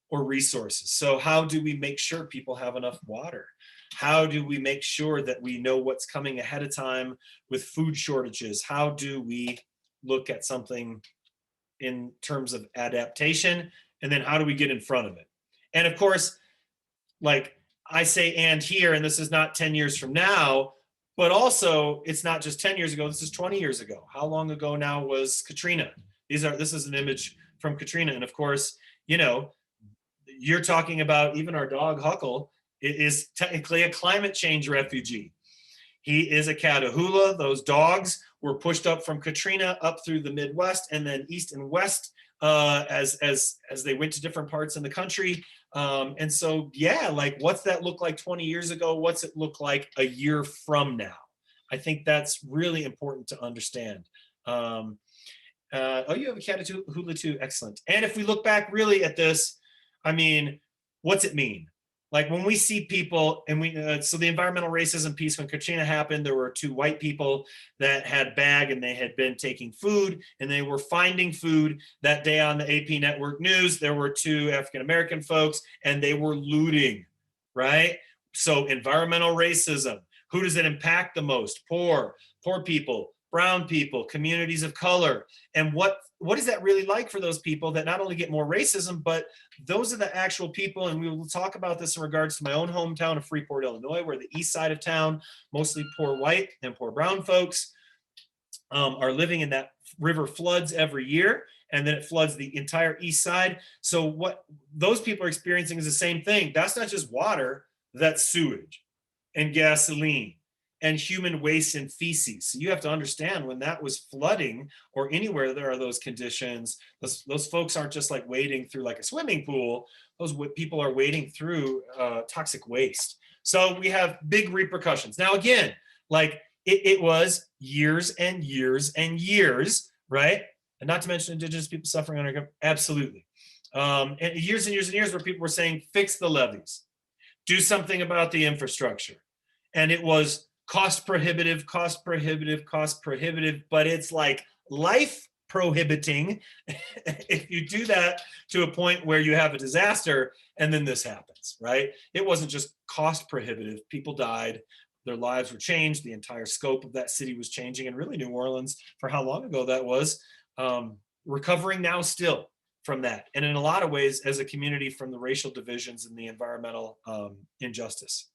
or resources. So how do we make sure people have enough water? How do we make sure that we know what's coming ahead of time with food shortages? How do we look at something in terms of adaptation? And then how do we get in front of it? And of course, like I say, and here, and this is not 10 years from now, but also it's not just 10 years ago, this is 20 years ago. How long ago now was Katrina? This is an image from Katrina. And of course, you're talking about even our dog Huckle is technically a climate change refugee. He is a Catahoula. Those dogs were pushed up from Katrina up through the Midwest and then east and west as they went to different parts in the country. And so, yeah, like what's that look like 20 years ago? What's it look like a year from now? I think that's really important to understand. You have a Catahoula too. Excellent. And if we look back really at this, I mean, what's it mean? Like when we see people and so the environmental racism piece, when Katrina happened, there were 2 white people that had bag and they had been taking food and they were finding food. That day on the AP network news, there were 2 African-American folks and they were looting, right? So environmental racism, who does it impact the most? Poor people, brown people, communities of color. And what is that really like for those people that not only get more racism, but those are the actual people, and we will talk about this in regards to my own hometown of Freeport, Illinois, where the east side of town, mostly poor white and poor brown folks are living in that river floods every year, and then it floods the entire east side. So what those people are experiencing is the same thing. That's not just water, that's sewage and gasoline and human waste and feces. So you have to understand when that was flooding or anywhere there are those conditions, those folks aren't just like wading through like a swimming pool. Those people are wading through toxic waste. So we have big repercussions. Now, again, like it was years and years and years, right? And not to mention Indigenous people suffering under government. Absolutely. And years and years and years where people were saying, fix the levees, do something about the infrastructure. And it was cost prohibitive, but it's like life prohibiting if you do that to a point where you have a disaster and then this happens, right? It wasn't just cost prohibitive. People died, their lives were changed, the entire scope of that city was changing, and really New Orleans, for how long ago that was, recovering now still from that. And in a lot of ways, as a community, from the racial divisions and the environmental injustice.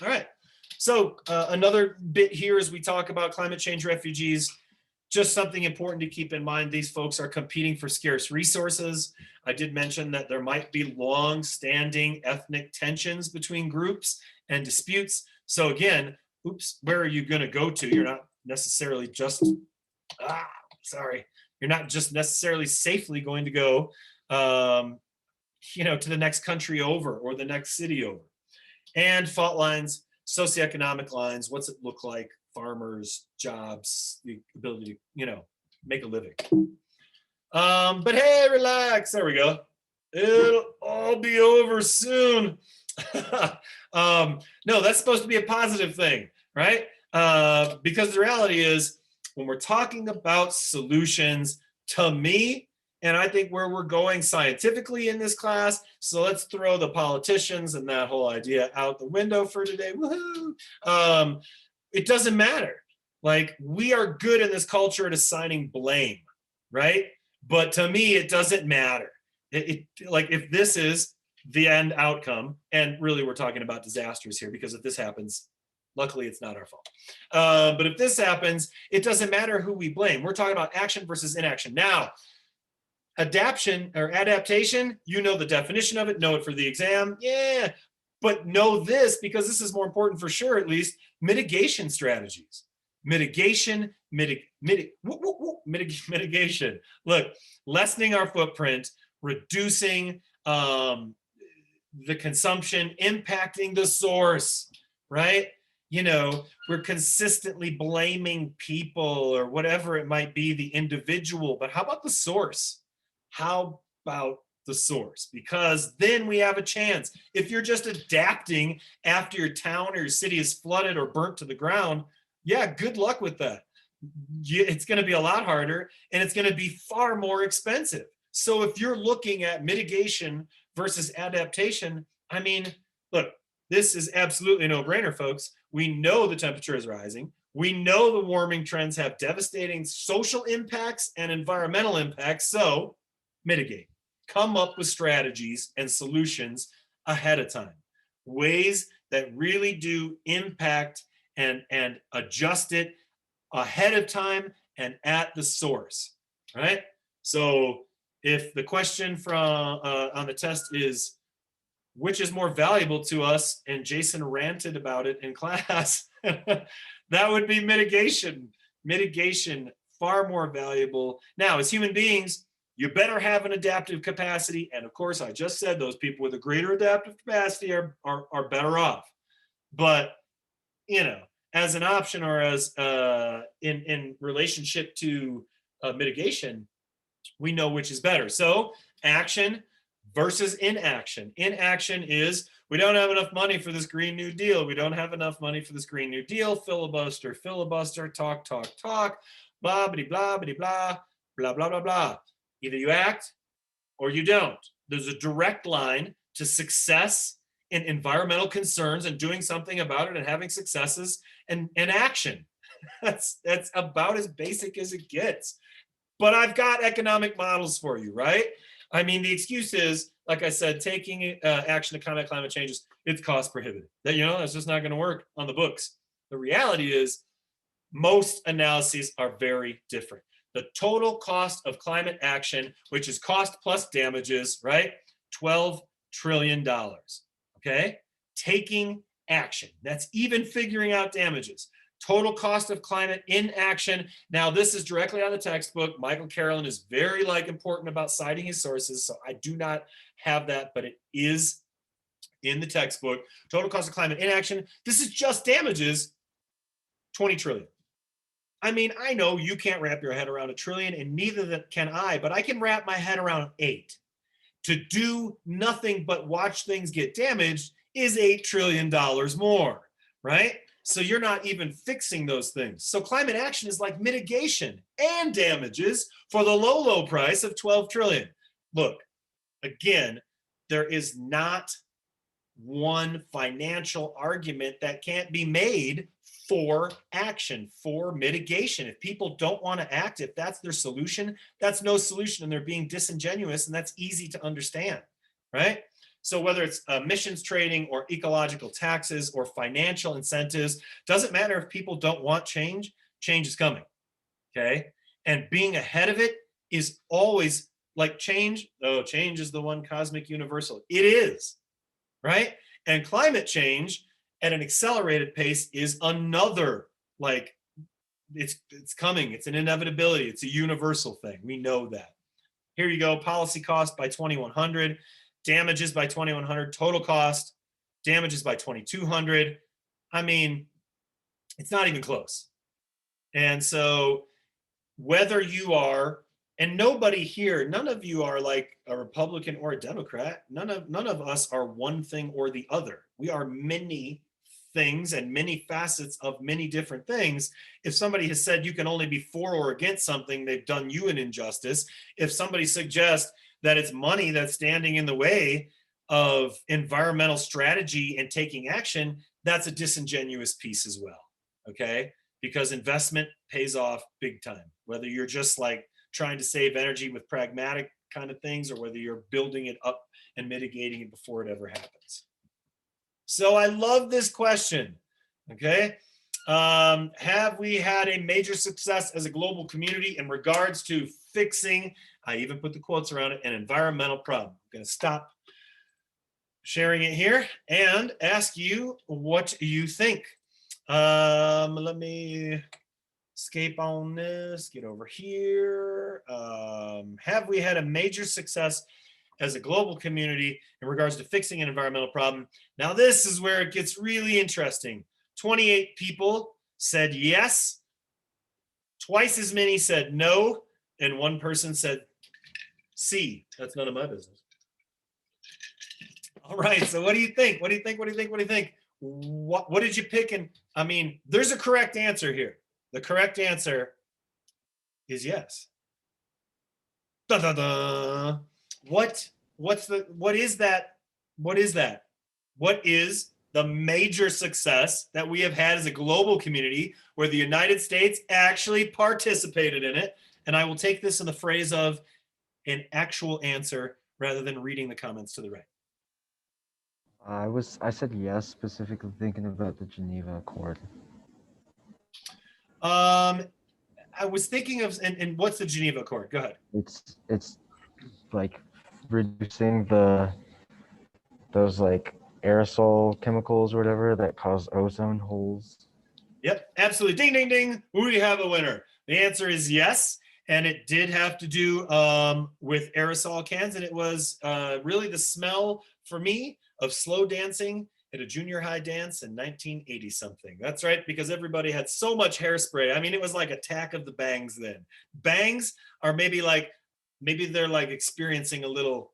All right. So another bit here as we talk about climate change refugees, just something important to keep in mind. These folks are competing for scarce resources. I did mention that there might be long-standing ethnic tensions between groups and disputes. So again, oops, where are you going to go to? You're not necessarily just, You're not just necessarily safely going to go, to the next country over or the next city over. And fault lines, socioeconomic lines, what's it look like? Farmers, jobs, the ability to, make a living. But hey, relax. There we go. It'll all be over soon. No, that's supposed to be a positive thing, right? Because the reality is, when we're talking about solutions, to me, and I think where we're going scientifically in this class, so let's throw the politicians and that whole idea out the window for today. Woohoo! It doesn't matter. Like, we are good in this culture at assigning blame, right? But to me, it doesn't matter. Like, if this is the end outcome, and really we're talking about disasters here, because if this happens, luckily it's not our fault. But if this happens, it doesn't matter who we blame. We're talking about action versus inaction. Now, adaptation, you know the definition of it, know it for the exam. Yeah, but know this, because this is more important for sure, at least, mitigation strategies. Mitigation. Look, lessening our footprint, reducing the consumption, impacting the source, right? We're consistently blaming people or whatever it might be, the individual, but how about the source? How about the source? Because then we have a chance. If you're just adapting after your town or your city is flooded or burnt to the ground, yeah, good luck with that. It's going to be a lot harder, and it's going to be far more expensive. So if you're looking at mitigation versus adaptation, I mean, look, this is absolutely a no-brainer, folks. We know the temperature is rising. We know the warming trends have devastating social impacts and environmental impacts. So mitigate. Come up with strategies and solutions ahead of time. Ways that really do impact and adjust it ahead of time and at the source, right? So if the question from on the test is, which is more valuable to us, and Jason ranted about it in class, that would be mitigation. Mitigation, far more valuable. Now, as human beings, you better have an adaptive capacity. And of course, I just said those people with a greater adaptive capacity are better off. But, as an option, or as in relationship to mitigation, we know which is better. So action versus inaction. Inaction is, we don't have enough money for this Green New Deal. We don't have enough money for this Green New Deal. Filibuster, talk, blah, blah, blah, blah, blah, blah, blah, blah. Either you act or you don't. There's a direct line to success in environmental concerns and doing something about it and having successes and action. That's about as basic as it gets. But I've got economic models for you, right? I mean, the excuse is, like I said, taking action to combat climate change, it's cost prohibitive. That's just not going to work on the books. The reality is, most analyses are very different. The total cost of climate action, which is cost plus damages, right? $12 trillion. Okay? Taking action. That's even figuring out damages. Total cost of climate inaction. Now, this is directly out of the textbook. Michael Carolyn is very important about citing his sources, so I do not have that, but it is in the textbook. Total cost of climate inaction. This is just damages, 20 trillion. I mean, I know you can't wrap your head around $1 trillion, and neither can I, but I can wrap my head around 8. To do nothing but watch things get damaged is $8 trillion more, right? So you're not even fixing those things. So climate action is like mitigation and damages for the low price of 12 trillion. Look, again, there is not one financial argument that can't be made for action, for mitigation. If people don't want to act, if that's their solution, that's no solution, and they're being disingenuous, and that's easy to understand, right? So whether it's emissions trading or ecological taxes or financial incentives, doesn't matter if people don't want change, change is coming, okay? And being ahead of it is always like change. Oh, change is the one cosmic universal. It is, right? And climate change at an accelerated pace is another it's coming. It's an inevitability. It's a universal thing. We know that. Here you go. Policy cost by 2100, damages by 2100, total cost, damages by 2200. I mean, it's not even close. And so whether you are, and nobody here, none of you are like a Republican or a Democrat. None of us are one thing or the other. We are many things and many facets of many different things. If somebody has said you can only be for or against something, they've done you an injustice. If somebody suggests that it's money that's standing in the way of environmental strategy and taking action, that's a disingenuous piece as well, okay? Because investment pays off big time, whether you're just like trying to save energy with pragmatic kind of things, or whether you're building it up and mitigating it before it ever happens. So I love this question, okay? Have we had a major success as a global community in regards to fixing, I even put the quotes around it, an environmental problem? I'm gonna stop sharing it here and ask you what you think. Let me escape on this, get over here. Have we had a major success as a global community in regards to fixing an environmental problem? Now, this is where it gets really interesting. 28 people said yes, twice as many said no, and one person said C. That's none of my business. All right, so what do you think? What do you think? What do you think? What do you think? What did you pick? And I mean, there's a correct answer here. The correct answer is yes. Da, da, da. What is that? What is that? What is the major success that we have had as a global community where the United States actually participated in it? And I will take this in the phrase of an actual answer rather than reading the comments to the right. I said yes, specifically thinking about the Geneva Accord. I was thinking of, and what's the Geneva Accord? Go ahead. It's like reducing those like aerosol chemicals or whatever that cause ozone holes. Yep, absolutely. Ding, ding, ding. We have a winner. The answer is yes. And it did have to do with aerosol cans. And it was really the smell for me of slow dancing at a junior high dance in 1980 something. That's right, because everybody had so much hairspray. I mean, it was like Attack of the Bangs then. Bangs are maybe they're like experiencing a little,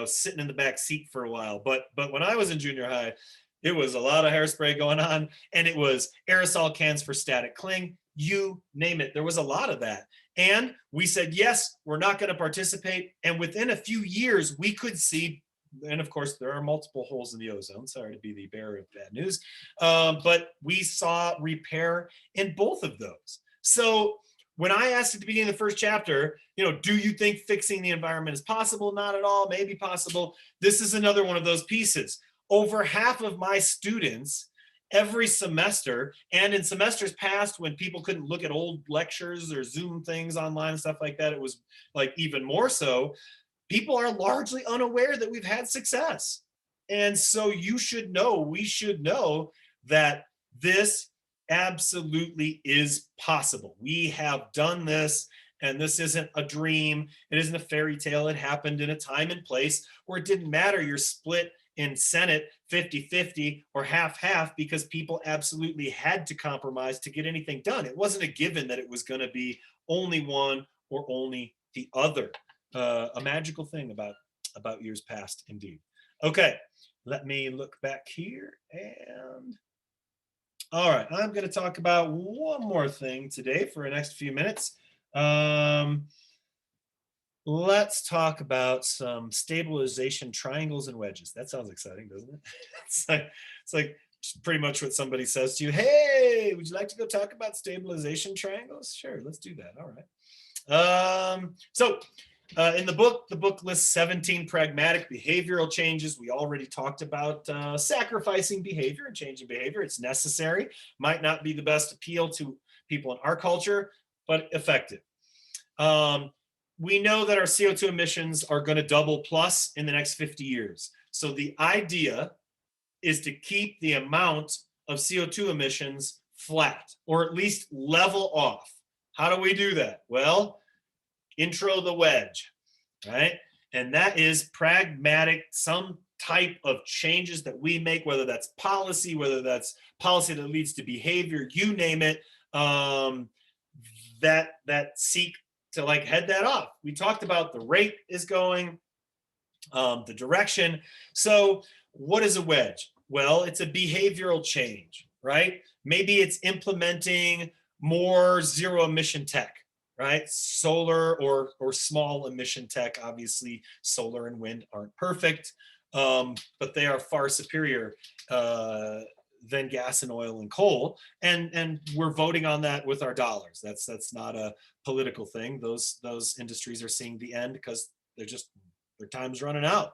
sitting in the back seat for a while. But when I was in junior high, it was a lot of hairspray going on, and it was aerosol cans for static cling. You name it. There was a lot of that. And we said, yes, we're not going to participate. And within a few years, we could see, and of course, there are multiple holes in the ozone. Sorry to be the bearer of bad news. But we saw repair in both of those. So when I asked at the beginning of the first chapter, do you think fixing the environment is possible? Not at all, maybe possible. This is another one of those pieces. Over half of my students every semester, and in semesters past when people couldn't look at old lectures or Zoom things online and stuff like that, it was like even more so. People are largely unaware that we've had success. And so you should know, we should know that this absolutely is possible. We have done this, and this isn't a dream. It isn't a fairy tale. It happened in a time and place where it didn't matter you're split in Senate 50-50 or half-half, because people absolutely had to compromise to get anything done. It wasn't a given that it was going to be only one or only the other. A magical thing about years past, indeed. Okay, let me look back here. And all right, I'm going to talk about one more thing today for the next few minutes. Let's talk about some stabilization triangles and wedges. That sounds exciting, doesn't it? It's like pretty much what somebody says to you. Hey, would you like to go talk about stabilization triangles? Sure, let's do that. All right. In the book lists 17 pragmatic behavioral changes. We already talked about sacrificing behavior and changing behavior. It's necessary. Might not be the best appeal to people in our culture, but effective. We know that our CO2 emissions are going to double plus in the next 50 years. So the idea is to keep the amount of CO2 emissions flat, or at least level off. How do we do that? Well, intro the wedge, right? And that is pragmatic, some type of changes that we make, whether that's policy, whether that's policy that leads to behavior, you name it, that seek to like head that off. We talked about the rate is going, the direction. So what is a wedge? Well, it's a behavioral change, right? Maybe it's implementing more zero emission tech, right? Solar or small emission tech. Obviously, solar and wind aren't perfect, but they are far superior than gas and oil and coal. And we're voting on that with our dollars. That's not a political thing. Those industries are seeing the end because their time's running out.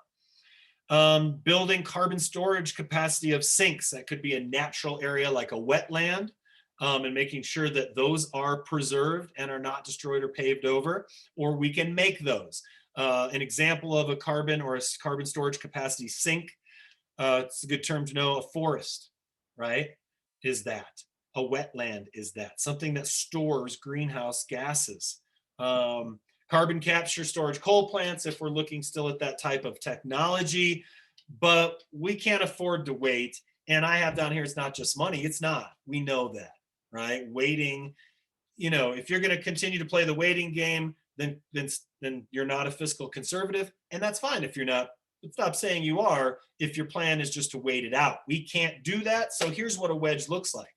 Building carbon storage capacity of sinks. That could be a natural area like a wetland, and making sure that those are preserved and are not destroyed or paved over, or we can make those. An example of a carbon or a carbon storage capacity sink, it's a good term to know, a forest, right, is that. A wetland is that. Something that stores greenhouse gases. Carbon capture storage coal plants, if we're looking still at that type of technology, but we can't afford to wait. And I have down here, it's not just money. It's not. We know that, right? Waiting, if you're going to continue to play the waiting game, then you're not a fiscal conservative. And that's fine if you're not. But stop saying you are if your plan is just to wait it out. We can't do that. So here's what a wedge looks like.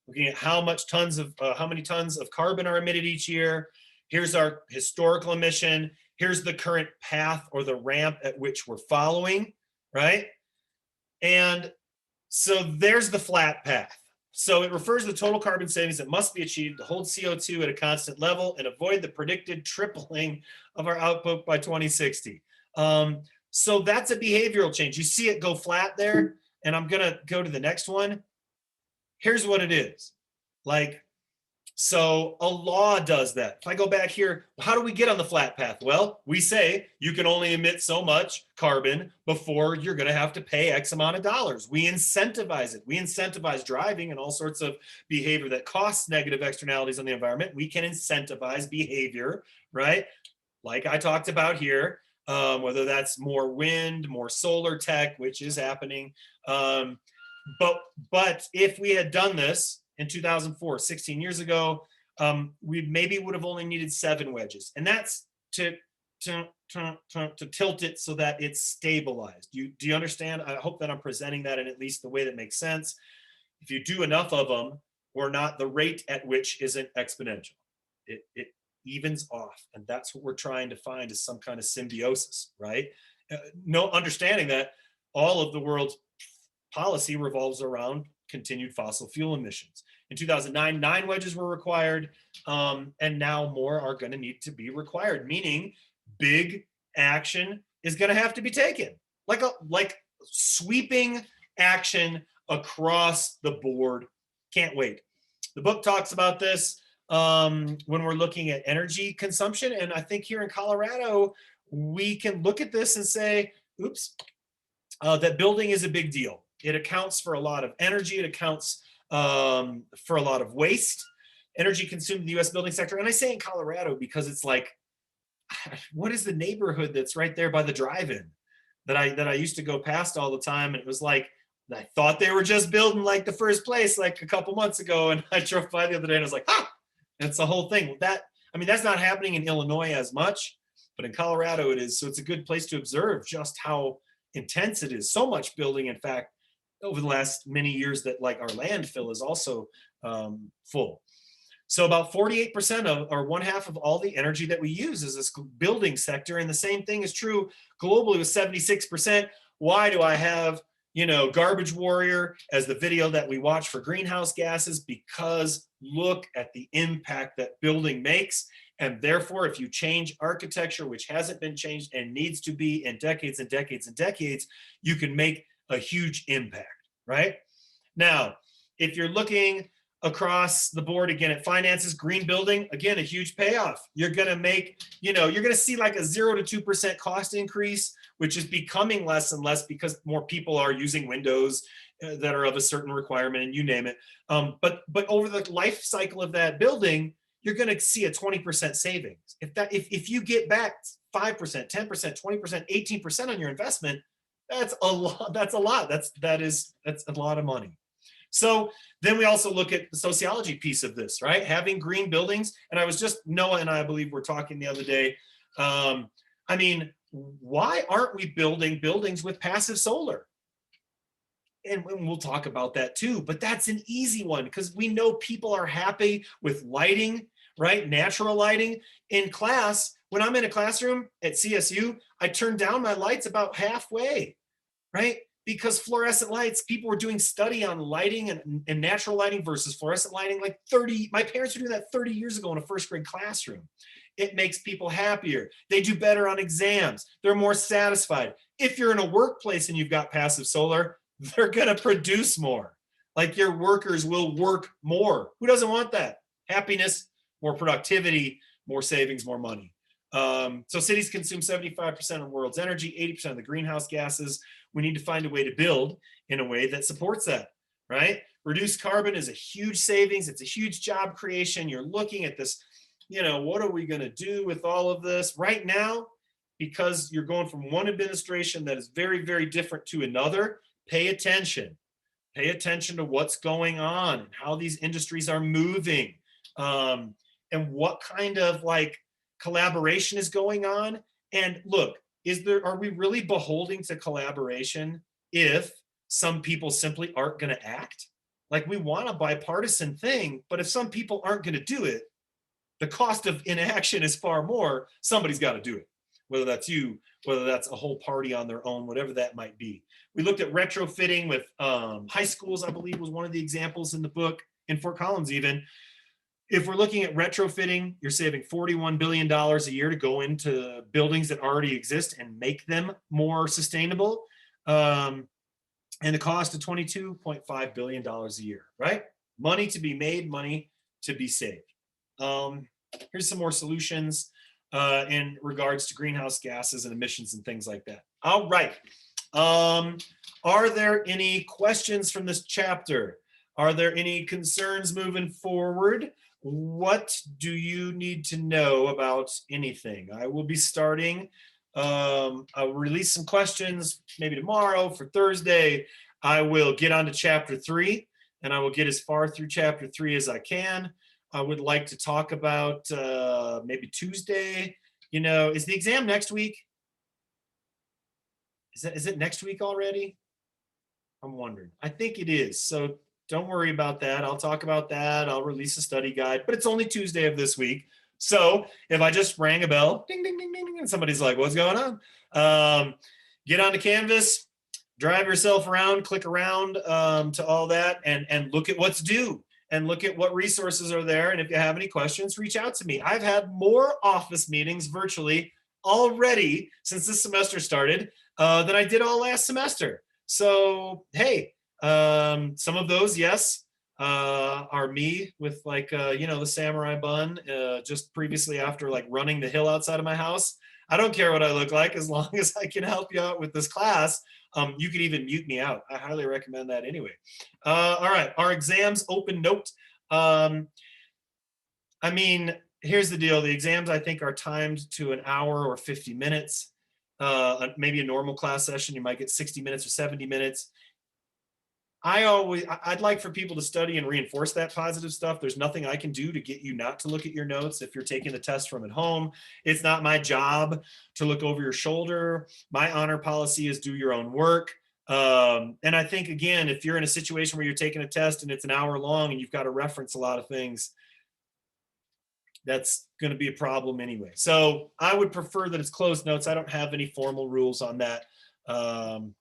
Looking at how many tons of carbon are emitted each year. Here's our historical emission. Here's the current path or the ramp at which we're following, right? And so there's the flat path. So it refers to the total carbon savings that must be achieved to hold CO2 at a constant level and avoid the predicted tripling of our output by 2060. So that's a behavioral change. You see it go flat there, and I'm gonna go to the next one. Here's what it is. So a law does that. If I go back here, how do we get on the flat path? Well, we say you can only emit so much carbon before you're going to have to pay X amount of dollars. We incentivize it. We incentivize driving and all sorts of behavior that costs negative externalities on the environment. We can incentivize behavior, right? Like I talked about here, whether that's more wind, more solar tech, which is happening. But if we had done this in 2004, 16 years ago, we maybe would have only needed 7 wedges. And that's to tilt it so that it's stabilized. Do you understand? I hope that I'm presenting that in at least the way that makes sense. If you do enough of them, or not, the rate at which isn't exponential. It evens off. And that's what we're trying to find, is some kind of symbiosis, right? No, understanding that all of the world's policy revolves around continued fossil fuel emissions. In 2009, 9 wedges were required, and now more are going to need to be required, meaning big action is going to have to be taken, like sweeping action across the board. Can't wait. The book talks about this when we're looking at energy consumption, and I think here in Colorado, we can look at this and say, oops, that building is a big deal. It accounts for a lot of energy. It accounts for a lot of waste, energy consumed in the U.S. building sector. And I say in Colorado because it's like, what is the neighborhood that's right there by the drive-in that I used to go past all the time? And it was like, I thought they were just building like the first place like a couple months ago. And I drove by the other day and I was like, that's the whole thing. That's not happening in Illinois as much, but in Colorado it is. So it's a good place to observe just how intense it is. So much building, in fact, over the last many years, that like our landfill is also full. So about 48% of, or 1/2 of all the energy that we use is this building sector. And the same thing is true globally with 76%. Why do I have, Garbage Warrior as the video that we watch for greenhouse gases? Because look at the impact that building makes. And therefore, if you change architecture, which hasn't been changed and needs to be in decades and decades and decades, you can make a huge impact, right? Now, if you're looking across the board again at finances, green building, again, a huge payoff. You're going to make, you're going to see like a 0 to 2% cost increase, which is becoming less and less because more people are using windows that are of a certain requirement, and you name it. But over the life cycle of that building, you're going to see a 20% savings. If you get back 5%, 10%, 20%, 18% on your investment, that's a lot. That's a lot. That's a lot of money. So then we also look at the sociology piece of this, right? Having green buildings. And I was just, Noah and I believe were talking the other day. I mean, why aren't we building buildings with passive solar? And we'll talk about that too, but that's an easy one because we know people are happy with lighting, right? Natural lighting. In class, when I'm in a classroom at CSU, I turn down my lights about halfway, right? Because fluorescent lights, people were doing study on lighting and natural lighting versus fluorescent lighting like 30, my parents were doing that 30 years ago in a first grade classroom. It makes people happier. They do better on exams. They're more satisfied. If you're in a workplace and you've got passive solar, they're going to produce more. Like your workers will work more. Who doesn't want that? Happiness, more productivity, more savings, more money. So cities consume 75% of the world's energy, 80% of the greenhouse gases. We need to find a way to build in a way that supports that, right? Reduced carbon is a huge savings. It's a huge job creation. You're looking at this, what are we going to do with all of this right now? Because you're going from one administration that is very, very different to another. Pay attention. Pay attention to what's going on and how these industries are moving, and what kind of collaboration is going on. And look, are we really beholden to collaboration if some people simply aren't going to act? Like, we want a bipartisan thing, but if some people aren't going to do it, the cost of inaction is far more. Somebody's got to do it, whether that's you, whether that's a whole party on their own, whatever that might be. We looked at retrofitting with high schools, I believe was one of the examples in the book, in Fort Collins even. If we're looking at retrofitting, you're saving $41 billion a year to go into buildings that already exist and make them more sustainable. And the cost of $22.5 billion a year, right? Money to be made, money to be saved. Here's some more solutions in regards to greenhouse gases and emissions and things like that. All right. Are there any questions from this chapter? Are there any concerns moving forward? What do you need to know about anything? I will be starting. I'll release some questions maybe tomorrow for Thursday. I will get on to chapter 3, and I will get as far through chapter 3 as I can. I would like to talk about maybe Tuesday. Is the exam next week? Is it next week already? I'm wondering. I think it is. So don't worry about that. I'll talk about that. I'll release a study guide, but it's only Tuesday of this week. So if I just rang a bell, ding, ding, ding, ding, ding, and somebody's like, what's going on? Get onto Canvas, drive yourself around, click around to all that, and look at what's due and look at what resources are there. And if you have any questions, reach out to me. I've had more office meetings virtually already since this semester started than I did all last semester. So, hey, some of those, yes, are me with the samurai bun just previously after running the hill outside of my house. I don't care what I look like as long as I can help you out with this class. You could even mute me out. I highly recommend that anyway. All right, our exams open note. Here's the deal. The exams, I think, are timed to an hour or 50 minutes. Maybe a normal class session, you might get 60 minutes or 70 minutes. I'd like for people to study and reinforce that positive stuff. There's nothing I can do to get you not to look at your notes if you're taking the test from at home. It's not my job to look over your shoulder. My honor policy is do your own work. And I think, again, if you're in a situation where you're taking a test and it's an hour long and you've got to reference a lot of things, that's going to be a problem anyway. So I would prefer that it's closed notes. I don't have any formal rules on that.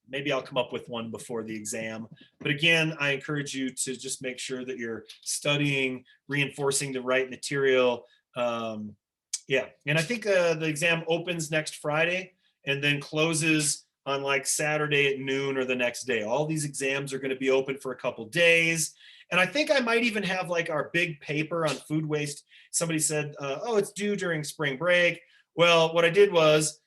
Maybe I'll come up with one before the exam. But again, I encourage you to just make sure that you're studying, reinforcing the right material. Yeah, and I think the exam opens next Friday and then closes on Saturday at noon or the next day. All these exams are going to be open for a couple days. And I think I might even have our big paper on food waste. Somebody said, oh, it's due during spring break. Well, what I did was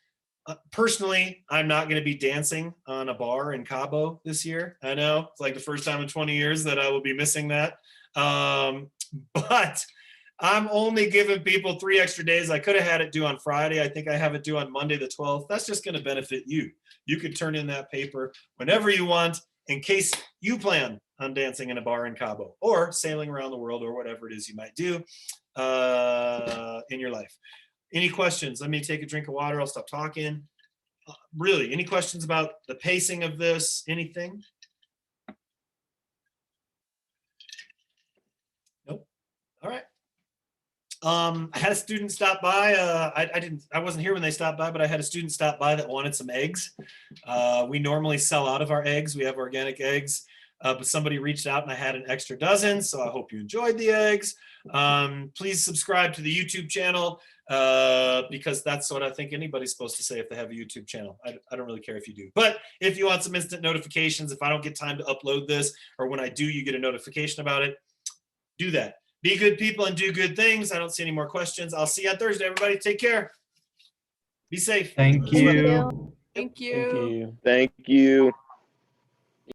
Personally, I'm not going to be dancing on a bar in Cabo this year. I know it's like the first time in 20 years that I will be missing that. But I'm only giving people 3 extra days. I could have had it due on Friday. I think I have it due on Monday the 12th. That's just going to benefit you. You could turn in that paper whenever you want in case you plan on dancing in a bar in Cabo or sailing around the world or whatever it is you might do in your life. Any questions? Let me take a drink of water. I'll stop talking. Really, any questions about the pacing of this? Anything? Nope. All right. I had a student stop by. I wasn't here when they stopped by, but I had a student stop by that wanted some eggs. We normally sell out of our eggs. We have organic eggs, but somebody reached out and I had an extra dozen. So I hope you enjoyed the eggs. Please subscribe to the YouTube channel because that's what I think anybody's supposed to say if they have a YouTube channel. I don't really care if you do, but if you want some instant notifications, if I don't get time to upload this, or when I do, you get a notification about it, do that. Be good people and do good things. I don't see any more questions. I'll see you on Thursday, everybody. Take care. Be safe. Thank you. Thank you. Thank you. Thank you.